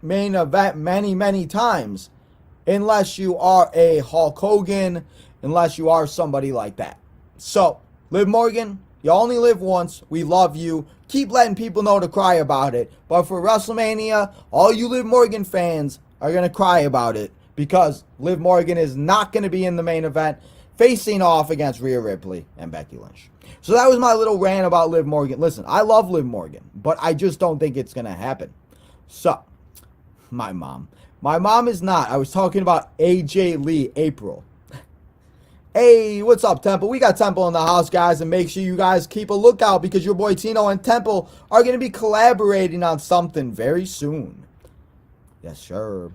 main event many times unless you are a Hulk Hogan, unless you are somebody like that. So, Liv Morgan, you only live once. We love you. Keep letting people know to cry about it. But for WrestleMania, all you Liv Morgan fans are going to cry about it because Liv Morgan is not going to be in the main event, facing off against Rhea Ripley and Becky Lynch. So that was my little rant about Liv Morgan. Listen, I love Liv Morgan, but I just don't think it's going to happen. So, my mom is not. I was talking about AJ Lee, April. Hey, what's up, Temple? We got Temple in the house, guys, and make sure you guys keep a lookout because your boy Tino and Temple are going to be collaborating on something very soon. Yes, sure.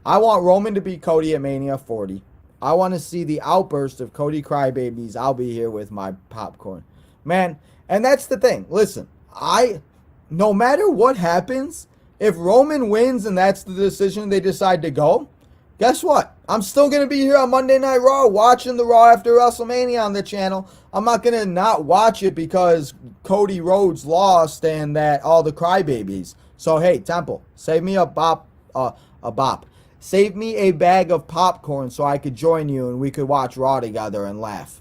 I want Roman to beat Cody at Mania 40. I want to see the outburst of Cody Crybabies. I'll be here with my popcorn. Man, and that's the thing. Listen, no matter what happens, if Roman wins and that's the decision they decide to go, guess what? I'm still going to be here on Monday Night Raw watching the Raw after WrestleMania on the channel. I'm not going to not watch it because Cody Rhodes lost and that all the crybabies. So, hey, Temple, save me a bop. Save me a bag of popcorn so I could join you and we could watch Raw together and laugh.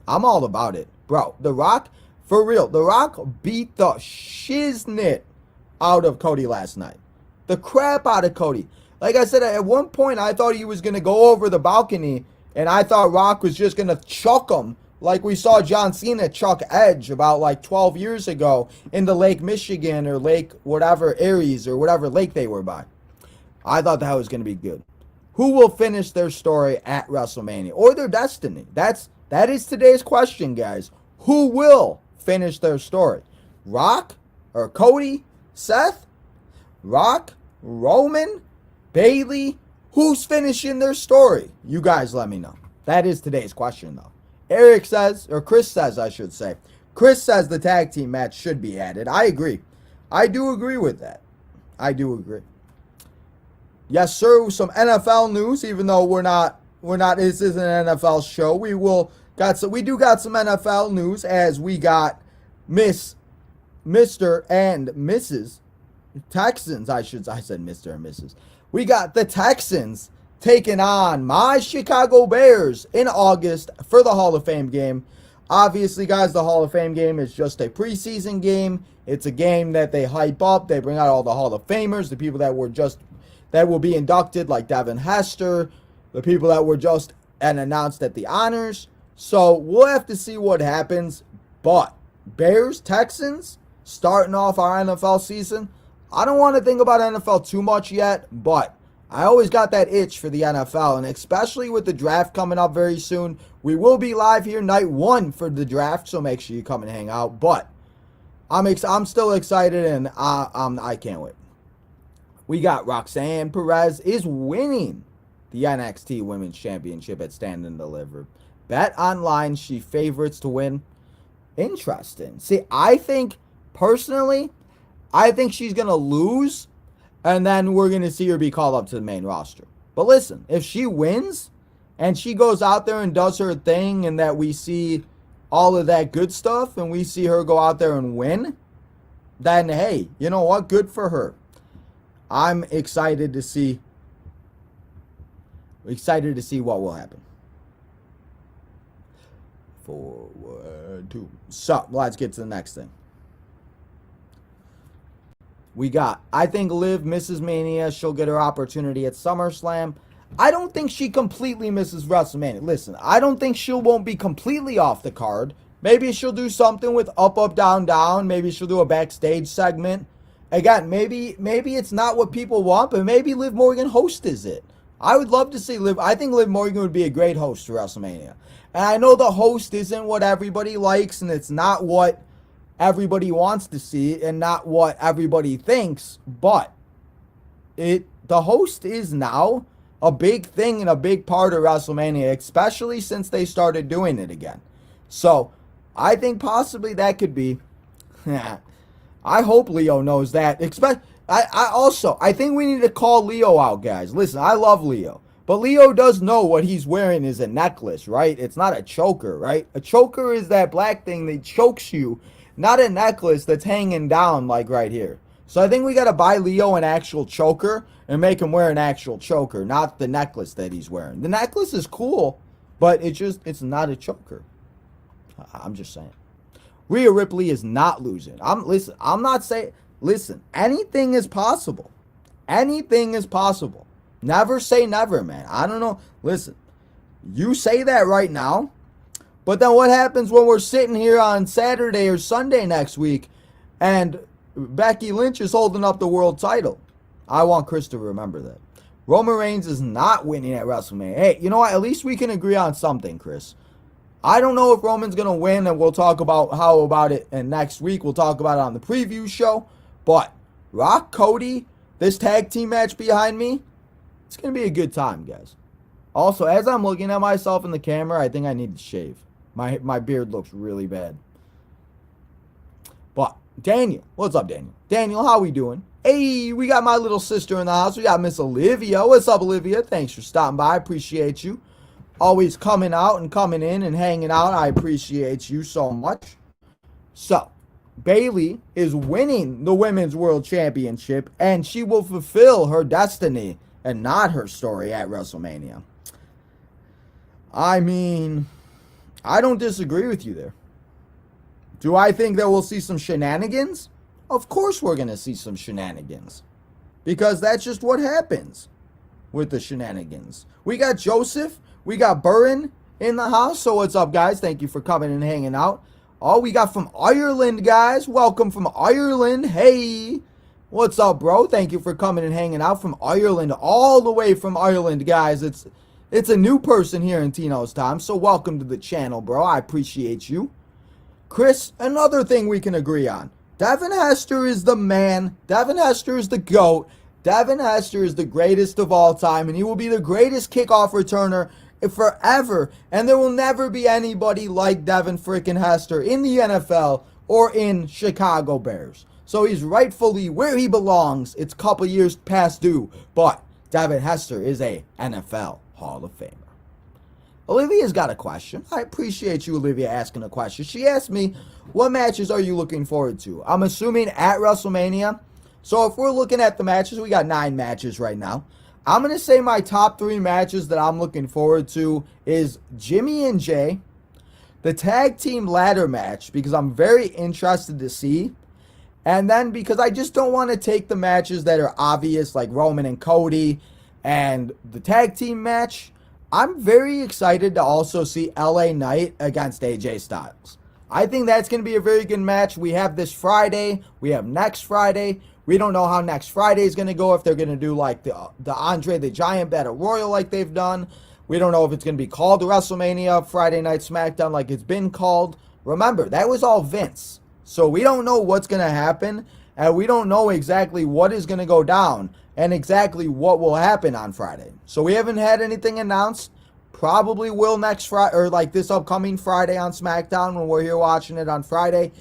I'm all about it. Bro, The Rock, for real, The Rock beat the shiznit out of Cody last night. The crap out of Cody. Like I said, at one point I thought he was going to go over the balcony and I thought Rock was just going to chuck him like we saw John Cena chuck Edge about like 12 years ago into Lake Michigan or Lake whatever, Aries or whatever lake they were by. I thought that was going to be good. Who will finish their story at WrestleMania or their destiny? That is today's question, guys. Who will finish their story? Rock or Cody? Seth? Rock? Roman? Bailey? Who's finishing their story? You guys let me know. That is today's question, though. Eric says, or Chris says, I should say. Chris says the tag team match should be added. I agree. I do agree with that. I do agree. Yes, sir. Some NFL news, even though we're not. This isn't an NFL show. We do got some NFL news as we got Mr. and Mrs. Texans. I said Mr. and Mrs. We got the Texans taking on my Chicago Bears in August for the Hall of Fame game. Obviously, guys, the Hall of Fame game is just a preseason game. It's a game that they hype up. They bring out all the Hall of Famers, the people that will be inducted, like Devin Hester, the people that were just announced at the honors. So we'll have to see what happens. But Bears, Texans, starting off our NFL season. I don't want to think about NFL too much yet, but I always got that itch for the NFL, and especially with the draft coming up very soon. We will be live here night one for the draft, so make sure you come and hang out. But I'm still excited, and I can't wait. We got Roxanne Perez is winning the NXT Women's Championship at Stand and Deliver. Bet online she favorites to win. Interesting. See, I think, personally, I think she's going to lose, and then we're going to see her be called up to the main roster. But listen, if she wins, and she goes out there and does her thing, and that we see all of that good stuff, and we see her go out there and win, then, hey, you know what? Good for her. I'm excited to see what will happen. Forward two. So, let's get to the next thing. We got, I think Liv misses Mania. She'll get her opportunity at SummerSlam. I don't think she completely misses WrestleMania. Listen, I don't think she won't be completely off the card. Maybe she'll do something with up, up, down, down. Maybe she'll do a backstage segment. Again, maybe it's not what people want, but maybe Liv Morgan hosts it. I would love to see Liv. I think Liv Morgan would be a great host for WrestleMania. And I know the host isn't what everybody likes, and it's not what everybody wants to see, and not what everybody thinks, but the host is now a big thing and a big part of WrestleMania, especially since they started doing it again. So, I think possibly that could be. I hope Leo knows that. I think we need to call Leo out, guys. Listen, I love Leo. But Leo does know what he's wearing is a necklace, right? It's not a choker, right? A choker is that black thing that chokes you, not a necklace that's hanging down like right here. So I think we got to buy Leo an actual choker and make him wear an actual choker, not the necklace that he's wearing. The necklace is cool, but it's not a choker. I'm just saying. Rhea Ripley is not losing. Listen, anything is possible. Anything is possible. Never say never, man. I don't know. Listen, you say that right now, but then what happens when we're sitting here on Saturday or Sunday next week and Becky Lynch is holding up the world title? I want Chris to remember that. Roman Reigns is not winning at WrestleMania. Hey, you know what? At least we can agree on something, Chris. I don't know if Roman's going to win, and we'll talk about how about it, and next week we'll talk about it on the preview show. But Rock, Cody, this tag team match behind me, it's going to be a good time, guys. Also, as I'm looking at myself in the camera, I think I need to shave. My beard looks really bad. But Daniel, what's up, Daniel? Daniel, how we doing? Hey, we got my little sister in the house. We got Miss Olivia. What's up, Olivia? Thanks for stopping by. I appreciate you. Always coming out and coming in and hanging out. I appreciate you so much. So, Bayley is winning the Women's World Championship, and she will fulfill her destiny and not her story at WrestleMania. I mean, I don't disagree with you there. Do I think that we'll see some shenanigans? Of course we're going to see some shenanigans. Because that's just what happens with the shenanigans. We got Joseph. We got Burren in the house. So what's up, guys? Thank you for coming and hanging out. Oh, we got from Ireland, guys. Welcome from Ireland. Hey. What's up, bro? Thank you for coming and hanging out from Ireland. All the way from Ireland, guys. It's a new person here in Tino's time. So welcome to the channel, bro. I appreciate you. Chris, another thing we can agree on. Devin Hester is the man. Devin Hester is the GOAT. Devin Hester is the greatest of all time, and he will be the greatest kickoff returner forever. And there will never be anybody like Devin frickin' Hester in the NFL or in Chicago Bears. So he's rightfully where he belongs. It's a couple years past due, but Devin Hester is a NFL Hall of Famer. Olivia's got a question. I appreciate you, Olivia, asking a question. She asked me, what matches are you looking forward to? I'm assuming at WrestleMania. So if we're looking at the matches, we got 9 matches right now. I'm going to say my top 3 matches that I'm looking forward to is Jimmy and Jay, the tag team ladder match, because I'm very interested to see. And then because I just don't want to take the matches that are obvious, like Roman and Cody, and the tag team match. I'm very excited to also see LA Knight against AJ Styles. I think that's going to be a very good match. We have this Friday. We have next Friday. We don't know how next Friday is going to go, if they're going to do like the Andre the Giant Battle Royal like they've done. We don't know if it's going to be called WrestleMania Friday Night SmackDown like it's been called. Remember, that was all Vince. So we don't know what's going to happen, and we don't know exactly what is going to go down. and exactly what will happen on Friday. So we haven't had anything announced. Probably will next Friday, or like this upcoming Friday on SmackDown when we're here watching it on Friday.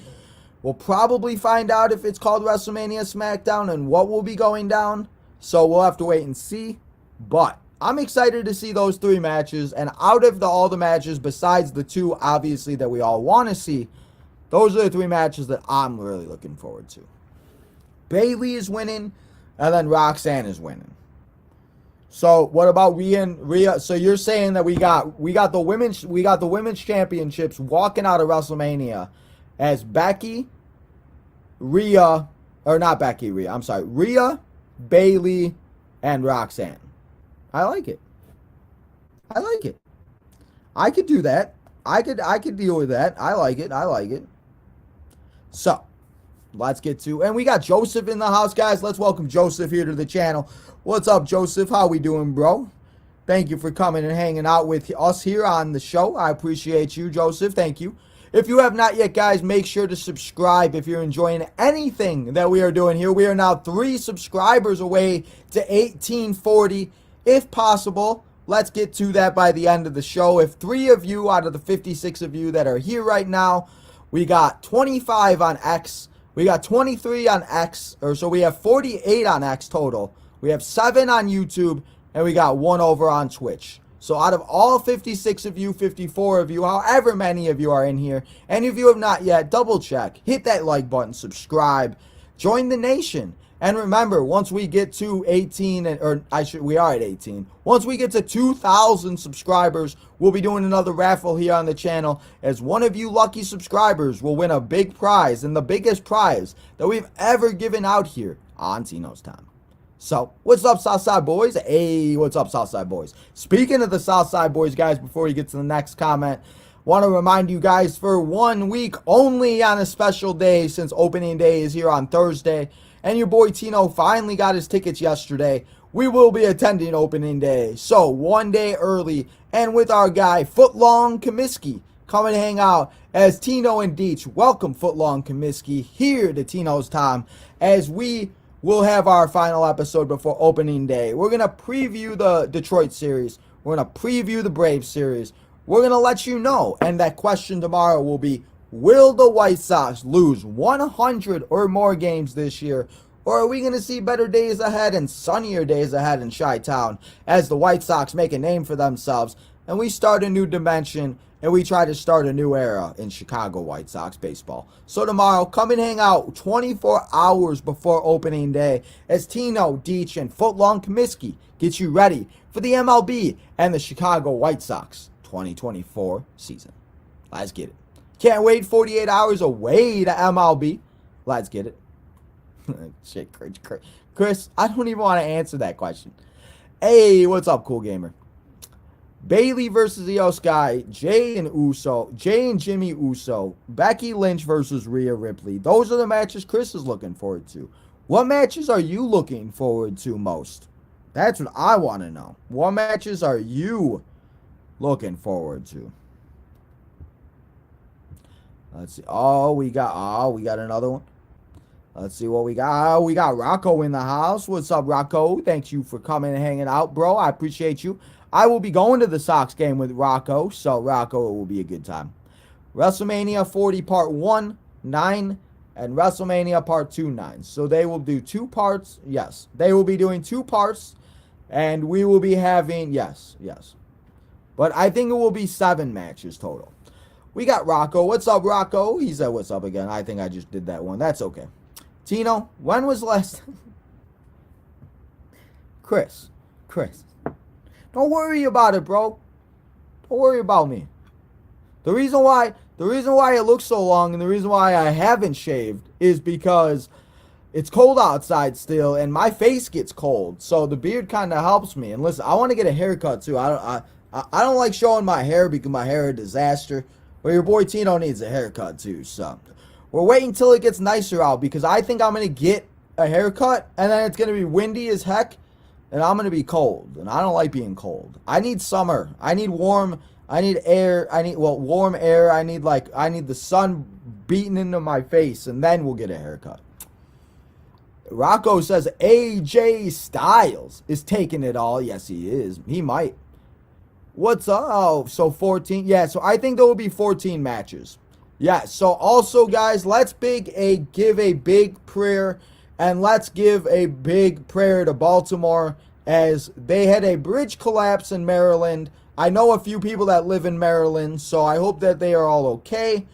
We'll probably find out if it's called WrestleMania SmackDown and what will be going down. So we'll have to wait and see. But I'm excited to see those 3 matches. And out of all the matches, besides the 2, obviously, that we all want to see, those are the 3 matches that I'm really looking forward to. Bayley is winning, and then Roxanne is winning. So what about Rhea? So you're saying that we got the women's championships walking out of WrestleMania as Rhea, Bayley, and Roxanne. I like it. I could do that. I could deal with that. I like it. So, let's get to, and we got Joseph in the house, guys. Let's welcome Joseph here to the channel. What's up, Joseph? How we doing, bro? Thank you for coming and hanging out with us here on the show. I appreciate you, Joseph. Thank you. If you have not yet, guys, make sure to subscribe if you're enjoying anything that we are doing here. We are now 3 subscribers away to 1840. If possible, let's get to that by the end of the show. If 3 of you out of the 56 of you that are here right now, we got 25 on X. We got 23 on X, so we have 48 on X total. We have 7 on YouTube, and we got 1 over on Twitch. So out of all 56 of you, 54 of you, however many of you are in here, and if you have not yet, double check, hit that like button, subscribe, join the nation. And remember, once we get to 18, we are at 18. Once we get to 2,000 subscribers, we'll be doing another raffle here on the channel, as one of you lucky subscribers will win a big prize, and the biggest prize that we've ever given out here on Tino's Time. So, what's up, Southside boys? Hey, what's up, Southside boys? Speaking of the Southside boys, guys, before we get to the next comment, want to remind you guys, for 1 week only on a special day, since opening day is here on Thursday, and your boy Tino finally got his tickets yesterday, we will be attending opening day. So, 1 day early, and with our guy, Footlong Comiskey, come and hang out as Tino and Deech. Welcome, Footlong Comiskey, here to Tino's Time, as we will have our final episode before opening day. We're going to preview the Detroit series. We're going to preview the Braves series. We're going to let you know. And that question tomorrow will be, will the White Sox lose 100 or more games this year? Or are we going to see better days ahead and sunnier days ahead in Chi-Town as the White Sox make a name for themselves and we start a new dimension and we try to start a new era in Chicago White Sox baseball? So tomorrow, come and hang out 24 hours before opening day as Tino, Deech, and Footlong Comiskey get you ready for the MLB and the Chicago White Sox 2024 season. Let's get it. Can't wait 48 hours away to MLB. Let's get it. Shit, Chris, I don't even want to answer that question. Hey, what's up, cool gamer? Bayley versus Io Sky, Jay and Jimmy Uso, Becky Lynch versus Rhea Ripley. Those are the matches Chris is looking forward to. What matches are you looking forward to most? That's what I want to know. What matches are you looking forward to? Let's see. We got another one. Let's see what we got. We got Rocco in the house. What's up, Rocco? Thank you for coming and hanging out, bro. I appreciate you. I will be going to the Sox game with Rocco, so Rocco, it will be a good time. WrestleMania 40 Part 1, 9, and WrestleMania Part 2, 9. So they will do 2 parts. Yes, they will be doing 2 parts, and we will be having, yes. But I think it will be 7 matches total. We got Rocco. What's up, Rocco? He said, what's up again? I think I just did that one. That's okay. Tino, when was last... Chris. Don't worry about it, bro. Don't worry about me. The reason why it looks so long and the reason why I haven't shaved is because it's cold outside still and my face gets cold. So the beard kind of helps me. And listen, I want to get a haircut too. I don't like showing my hair because my hair is a disaster. But your boy Tino needs a haircut too. So we're waiting until it gets nicer out because I think I'm going to get a haircut and then it's going to be windy as heck. And I'm going to be cold. And I don't like being cold. I need summer. I need warm. I need air. Warm air. I need the sun beating into my face. And then we'll get a haircut. Rocco says AJ Styles is taking it all. Yes, he is. He might. What's up? Oh, so 14. Yeah, so I think there will be 14 matches. Yeah, so also, guys, let's give a big prayer, and let's give a big prayer to Baltimore as they had a bridge collapse in Maryland. I know a few people that live in Maryland, so I hope that they are all okay.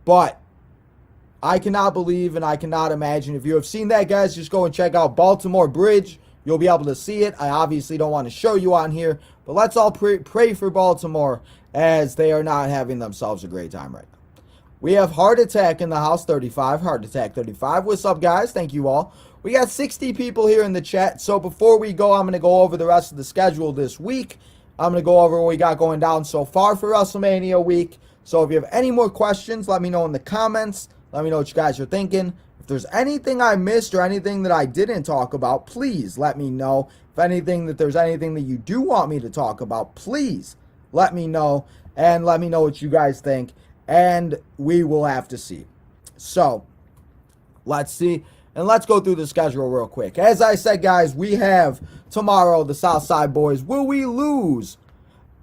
But I cannot believe and I cannot imagine. If you have seen that, guys, just go and check out Baltimore Bridge. You'll be able to see it. I obviously don't want to show you on here, but let's all pray for Baltimore as they are not having themselves a great time right now. We have Heart Attack in the house, 35. Heart Attack 35. What's up, guys? Thank you all. We got 60 people here in the chat. So before we go, I'm going to go over the rest of the schedule this week. I'm going to go over what we got going down so far for WrestleMania week. So if you have any more questions, let me know in the comments. Let me know what you guys are thinking. If there's anything I missed or anything that I didn't talk about, please let me know. If there's anything that you do want me to talk about, please let me know. And let me know what you guys think. And we will have to see. So, let's see. And let's go through the schedule real quick. As I said, guys, we have tomorrow the Southside Boys. Will we lose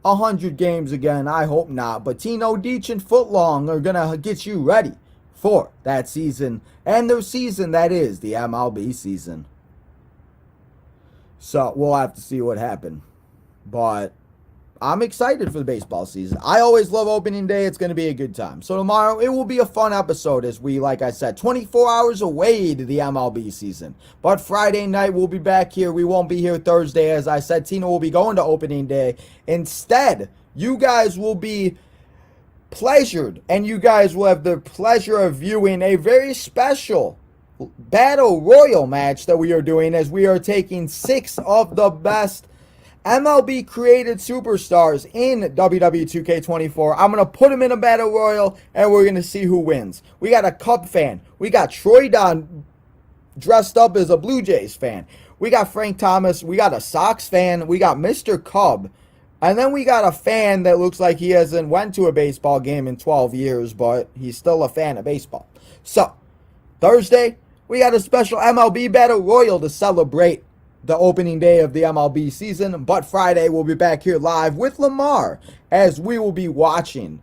100 games again? I hope not. But Tino Deach and Footlong are going to get you ready for that season. And their season, that is the MLB season. So, we'll have to see what happens. But I'm excited for the baseball season. I always love opening day. It's going to be a good time. So tomorrow, it will be a fun episode as we, like I said, 24 hours away to the MLB season. But Friday night, we'll be back here. We won't be here Thursday. As I said, Tina will be going to opening day. Instead, you guys will be pleasured, and you guys will have the pleasure of viewing a very special Battle Royal match that we are doing as we are taking 6 of the best MLB created superstars in WWE 2K24. I'm going to put them in a battle royal, and we're going to see who wins. We got a Cub fan. We got Troy Don dressed up as a Blue Jays fan. We got Frank Thomas. We got a Sox fan. We got Mr. Cub. And then we got a fan that looks like he hasn't went to a baseball game in 12 years, but he's still a fan of baseball. So, Thursday, we got a special MLB battle royal to celebrate the opening day of the MLB season, but Friday we'll be back here live with Lamar as we will be watching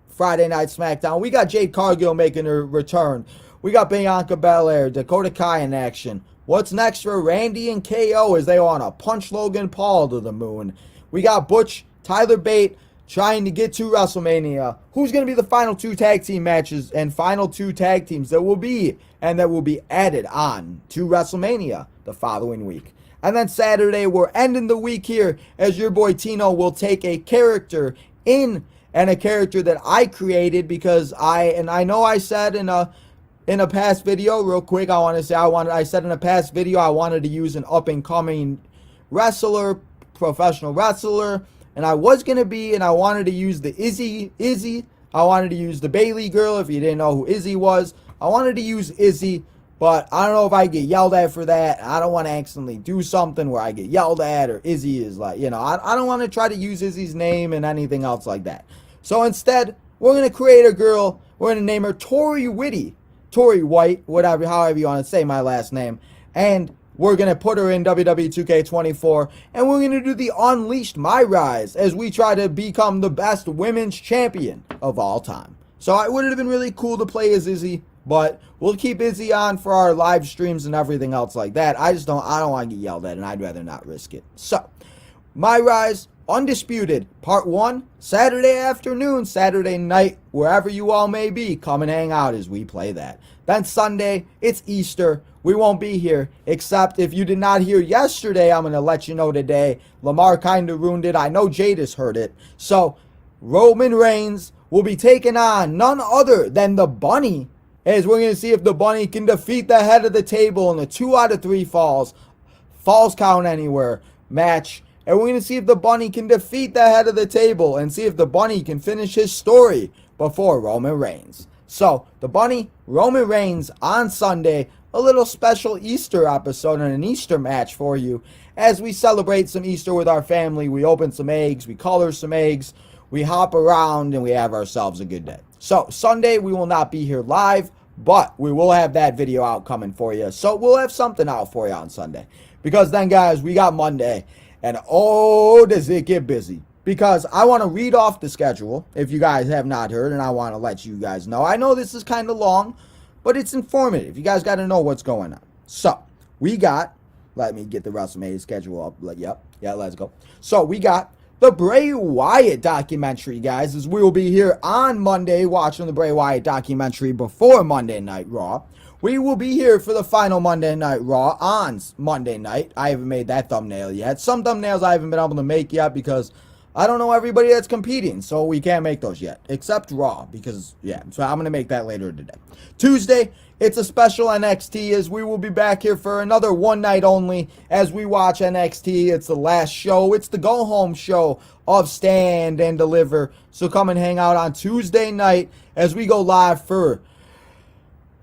Friday Night SmackDown. We got Jade Cargill making her return. We got Bianca Belair, Dakota Kai in action. What's next for Randy and KO as they want to punch Logan Paul to the moon? We got Butch, Tyler Bate trying to get to WrestleMania. Who's going to be the final 2 tag team matches and final 2 tag teams that will be added on to WrestleMania the following week? And then Saturday, we're ending the week here as your boy Tino will take a character a character that I created because I know I said in a past video, real quick, I said in a past video I wanted to use an up-and-coming wrestler, professional wrestler, and I wanted to use the Izzy. I wanted to use the Bailey girl if you didn't know who Izzy was. I wanted to use Izzy. But I don't know if I get yelled at for that. I don't want to accidentally do something where I get yelled at or Izzy is like, I don't want to try to use Izzy's name and anything else like that. So instead, we're going to create a girl. We're going to name her Tori White, however you want to say my last name. And we're going to put her in WWE 2K24. And we're going to do the Unleashed My Rise as we try to become the best women's champion of all time. So it would have been really cool to play as Izzy. But we'll keep Izzy on for our live streams and everything else like that. I don't want to get yelled at, and I'd rather not risk it. So, My Rise, Undisputed, Part 1, Saturday afternoon, Saturday night, wherever you all may be, come and hang out as we play that. Then Sunday, it's Easter. We won't be here, except if you did not hear yesterday, I'm going to let you know today. Lamar kind of ruined it. I know Jadis heard it. So, Roman Reigns will be taking on none other than the Bunny, as we're going to see if the Bunny can defeat the head of the table in the 2 out of 3 falls count anywhere match. And we're going to see if the Bunny can defeat the head of the table and see if the Bunny can finish his story before Roman Reigns. So, the Bunny, Roman Reigns on Sunday, a little special Easter episode and an Easter match for you as we celebrate some Easter with our family. We open some eggs, we color some eggs, we hop around, and we have ourselves a good day. So, Sunday, we will not be here live, But we will have that video out coming for you. So we'll have something out for you on Sunday. Because then, guys, we got Monday. And oh, does it get busy. Because I want to read off the schedule, if you guys have not heard, and I want to let you guys know. I know this is kind of long, but it's informative. You guys got to know what's going on. So, we got, let me get the WrestleMania schedule up. Yeah, let's go. So, we got the Bray Wyatt documentary, guys, as we will be here on Monday watching the Bray Wyatt documentary before Monday Night Raw. We will be here for the final Monday Night Raw on Monday night. I haven't made that thumbnail yet. Some thumbnails I haven't been able to make yet because I don't know everybody that's competing, so we can't make those yet, except Raw, because, yeah, so I'm going to make that later today. Tuesday, it's a special NXT, as we will be back here for another one night only, as we watch NXT. It's the last show. It's the go-home show of Stand and Deliver, so come and hang out on Tuesday night as we go live for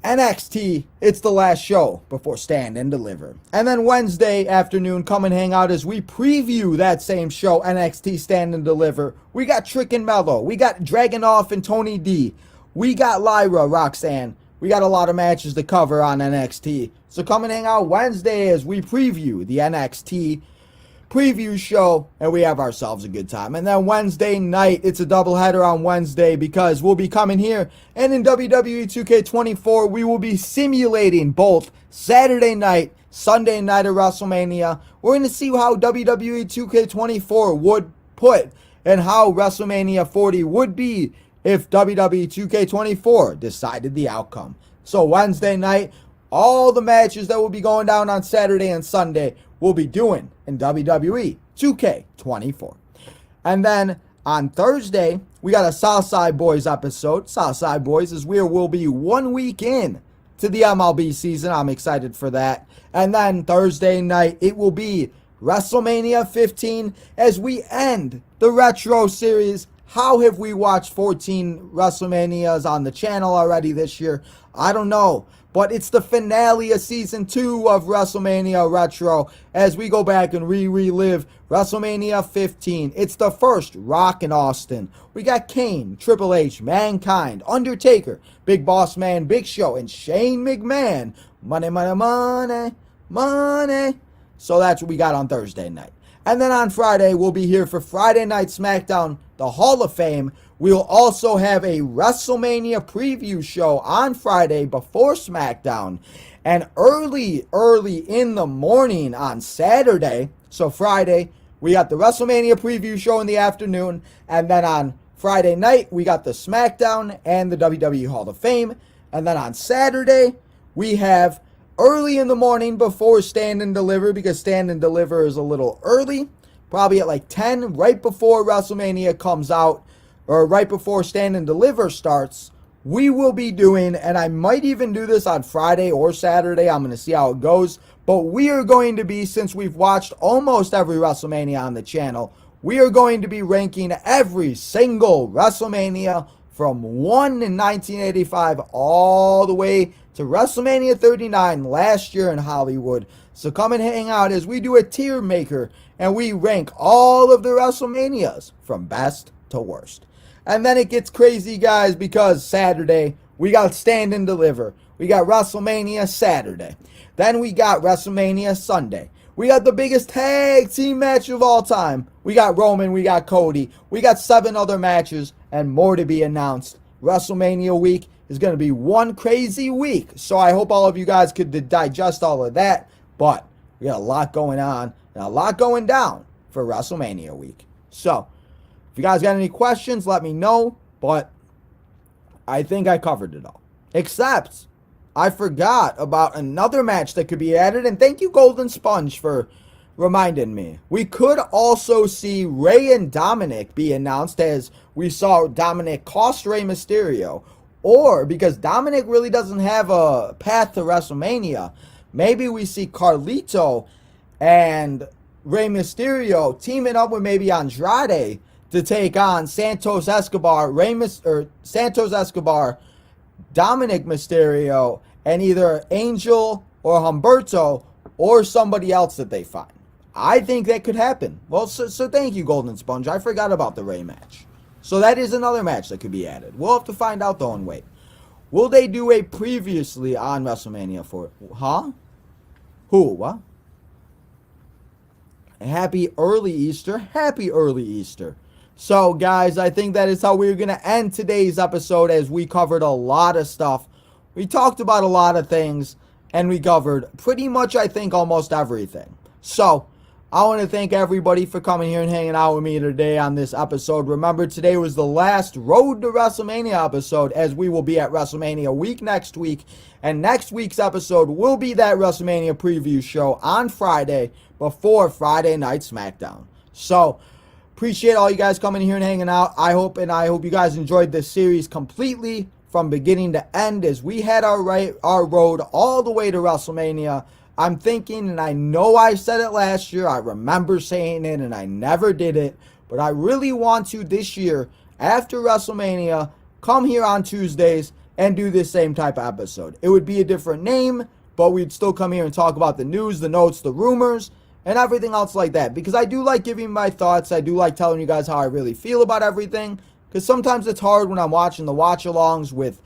NXT. It's the last show before Stand and Deliver. And then Wednesday afternoon, come and hang out as we preview that same show, NXT Stand and Deliver. We got Trick and Mello. We got Dragunov and Tony D. We got Lyra, Roxanne. We got a lot of matches to cover on NXT. So come and hang out Wednesday as we preview the NXT preview show, and we have ourselves a good time. And then Wednesday night, it's a doubleheader on Wednesday because we'll be coming here, and in WWE 2K24, we will be simulating both Saturday night, Sunday night of WrestleMania. We're going to see how WWE 2K24 would put and how WrestleMania 40 would be if WWE 2K24 decided the outcome. So Wednesday night, all the matches that will be going down on Saturday and Sunday will be doing in WWE 2K24. And then on Thursday, we got a Southside Boys episode. Southside Boys is where we'll be 1 week in to the MLB season. I'm excited for that. And then Thursday night, it will be WrestleMania 15 as we end the Retro Series. How have we watched 14 WrestleManias on the channel already this year? I don't know. But it's the finale of Season 2 of WrestleMania Retro as we go back and relive WrestleMania 15. It's the first Rock in Austin. We got Kane, Triple H, Mankind, Undertaker, Big Boss Man, Big Show, and Shane McMahon. Money, money, money, money. So that's what we got on Thursday night. And then on Friday, we'll be here for Friday Night SmackDown, the Hall of Fame. We'll also have a WrestleMania preview show on Friday before SmackDown. And early in the morning on Saturday, so Friday, we got the WrestleMania preview show in the afternoon. And then on Friday night, we got the SmackDown and the WWE Hall of Fame. And then on Saturday, we have early in the morning before Stand and Deliver, because Stand and Deliver is a little early, probably at like 10, right before WrestleMania comes out, or right before Stand and Deliver starts. We will be doing, and I might even do this on Friday or Saturday, I'm going to see how it goes, but we are going to be, since we've watched almost every WrestleMania on the channel, we are going to be ranking every single WrestleMania from 1 in 1985 all the way to WrestleMania 39 last year in Hollywood. So come and hang out as we do a tier maker and we rank all of the WrestleManias from best to worst. And then it gets crazy, guys, because Saturday we got Stand and Deliver. We got WrestleMania Saturday. Then we got WrestleMania Sunday. We got the biggest tag team match of all time. We got Roman, we got Cody. We got 7 other matches and more to be announced. WrestleMania week is going to be one crazy week. So I hope all of you guys could digest all of that. But we got a lot going on and a lot going down for WrestleMania week. So if you guys got any questions, let me know. But I think I covered it all. Except I forgot about another match that could be added. And thank you, Golden Sponge, for reminding me. We could also see Rey and Dominic be announced, as we saw Dominic cost Rey Mysterio. Or, because Dominic really doesn't have a path to WrestleMania, maybe we see Carlito and Rey Mysterio teaming up with maybe Andrade to take on Santos Escobar, Santos Escobar, Dominic Mysterio, and either Angel or Humberto or somebody else that they find. I think that could happen. Well, so thank you, Golden Sponge. I forgot about the Rey match. So that is another match that could be added. We'll have to find out though and wait. Will they do a previously on WrestleMania for it? Huh? Who? What? Happy early Easter. Happy early Easter. So, guys, I think that is how we're going to end today's episode, as we covered a lot of stuff. We talked about a lot of things, and we covered pretty much, I think, almost everything. So, I want to thank everybody for coming here and hanging out with me today on this episode. Remember, today was the last Road to WrestleMania episode, as we will be at WrestleMania week next week. And next week's episode will be that WrestleMania preview show on Friday before Friday Night SmackDown. So, appreciate all you guys coming here and hanging out. I hope you guys enjoyed this series completely from beginning to end, as we had our road all the way to WrestleMania. I'm thinking, and I know I said it last year, I remember saying it, and I never did it, but I really want to this year, after WrestleMania, come here on Tuesdays and do this same type of episode. It would be a different name, but we'd still come here and talk about the news, the notes, the rumors, and everything else like that, because I do like giving my thoughts. I do like telling you guys how I really feel about everything, because sometimes it's hard when I'm watching the watch-alongs with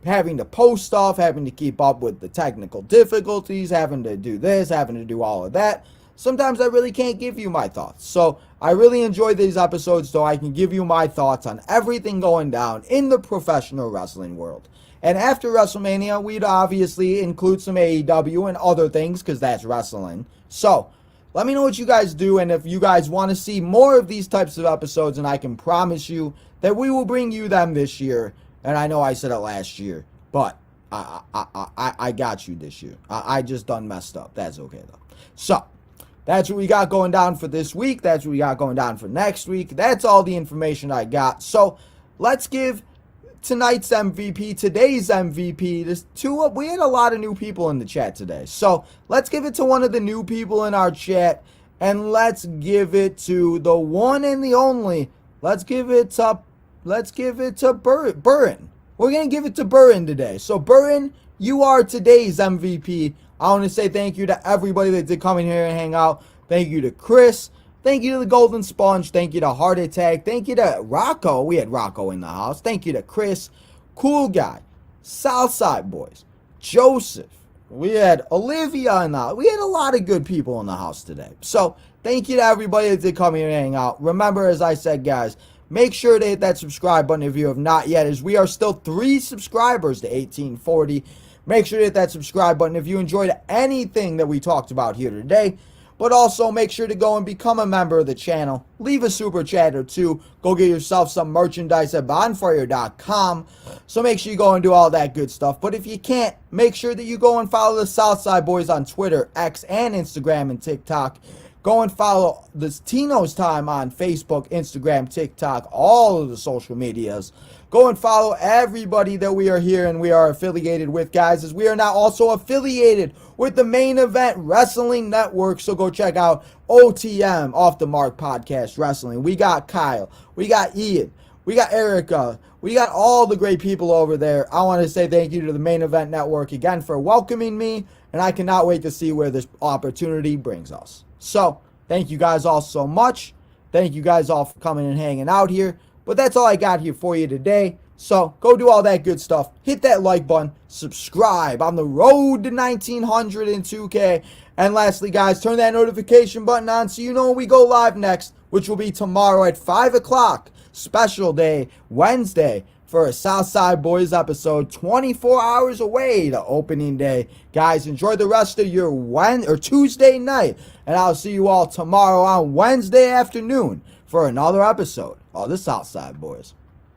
having to post stuff, having to keep up with the technical difficulties, having to do this, having to do all of that. Sometimes I really can't give you my thoughts. So I really enjoy these episodes so I can give you my thoughts on everything going down in the professional wrestling world. And after WrestleMania, we'd obviously include some AEW and other things, because that's wrestling. So let me know what you guys do, and if you guys want to see more of these types of episodes, and I can promise you that we will bring you them this year. And I know I said it last year, but I got you this year. I just done messed up. That's okay, though. So, that's what we got going down for this week. That's what we got going down for next week. That's all the information I got. So, let's give tonight's MVP, today's MVP, we had a lot of new people in the chat today. So, let's give it to one of the new people in our chat, and let's give it to the one and the only. Let's give it to Burren. We're going to give it to Burren today. So, Burren, you are today's MVP. I want to say thank you to everybody that did come in here and hang out. Thank you to Chris. Thank you to the Golden Sponge. Thank you to Heart Attack. Thank you to Rocco. We had Rocco in the house. Thank you to Chris. Cool Guy. Southside Boys. Joseph. We had Olivia in the house. We had a lot of good people in the house today. So, thank you to everybody that did come here and hang out. Remember, as I said, guys, make sure to hit that subscribe button if you have not yet, as we are still 3 subscribers to 1840. Make sure to hit that subscribe button if you enjoyed anything that we talked about here today. But also make sure to go and become a member of the channel. Leave a super chat or two. Go get yourself some merchandise at bonfire.com. So make sure you go and do all that good stuff. But if you can't, make sure that you go and follow the Southside Boys on Twitter, X, and Instagram and TikTok. Go and follow this Tino's Time on Facebook, Instagram, TikTok, all of the social medias. Go and follow everybody that we are here and we are affiliated with, guys, as we are now also affiliated with the Main Event Wrestling Network. So go check out OTM, Off the Mark Podcast Wrestling. We got Kyle. We got Ian. We got Erica. We got all the great people over there. I want to say thank you to the Main Event Network again for welcoming me, and I cannot wait to see where this opportunity brings us. So, thank you guys all so much. Thank you guys all for coming and hanging out here. But that's all I got here for you today. So, go do all that good stuff. Hit that like button. Subscribe on the road to 1900 and 2K. And lastly, guys, turn that notification button on so you know when we go live next, which will be tomorrow at 5 o'clock. Special day, Wednesday, for a Southside Boys episode, 24 hours away to opening day. Guys, enjoy the rest of your Tuesday night, and I'll see you all tomorrow on Wednesday afternoon for another episode of the Southside Boys.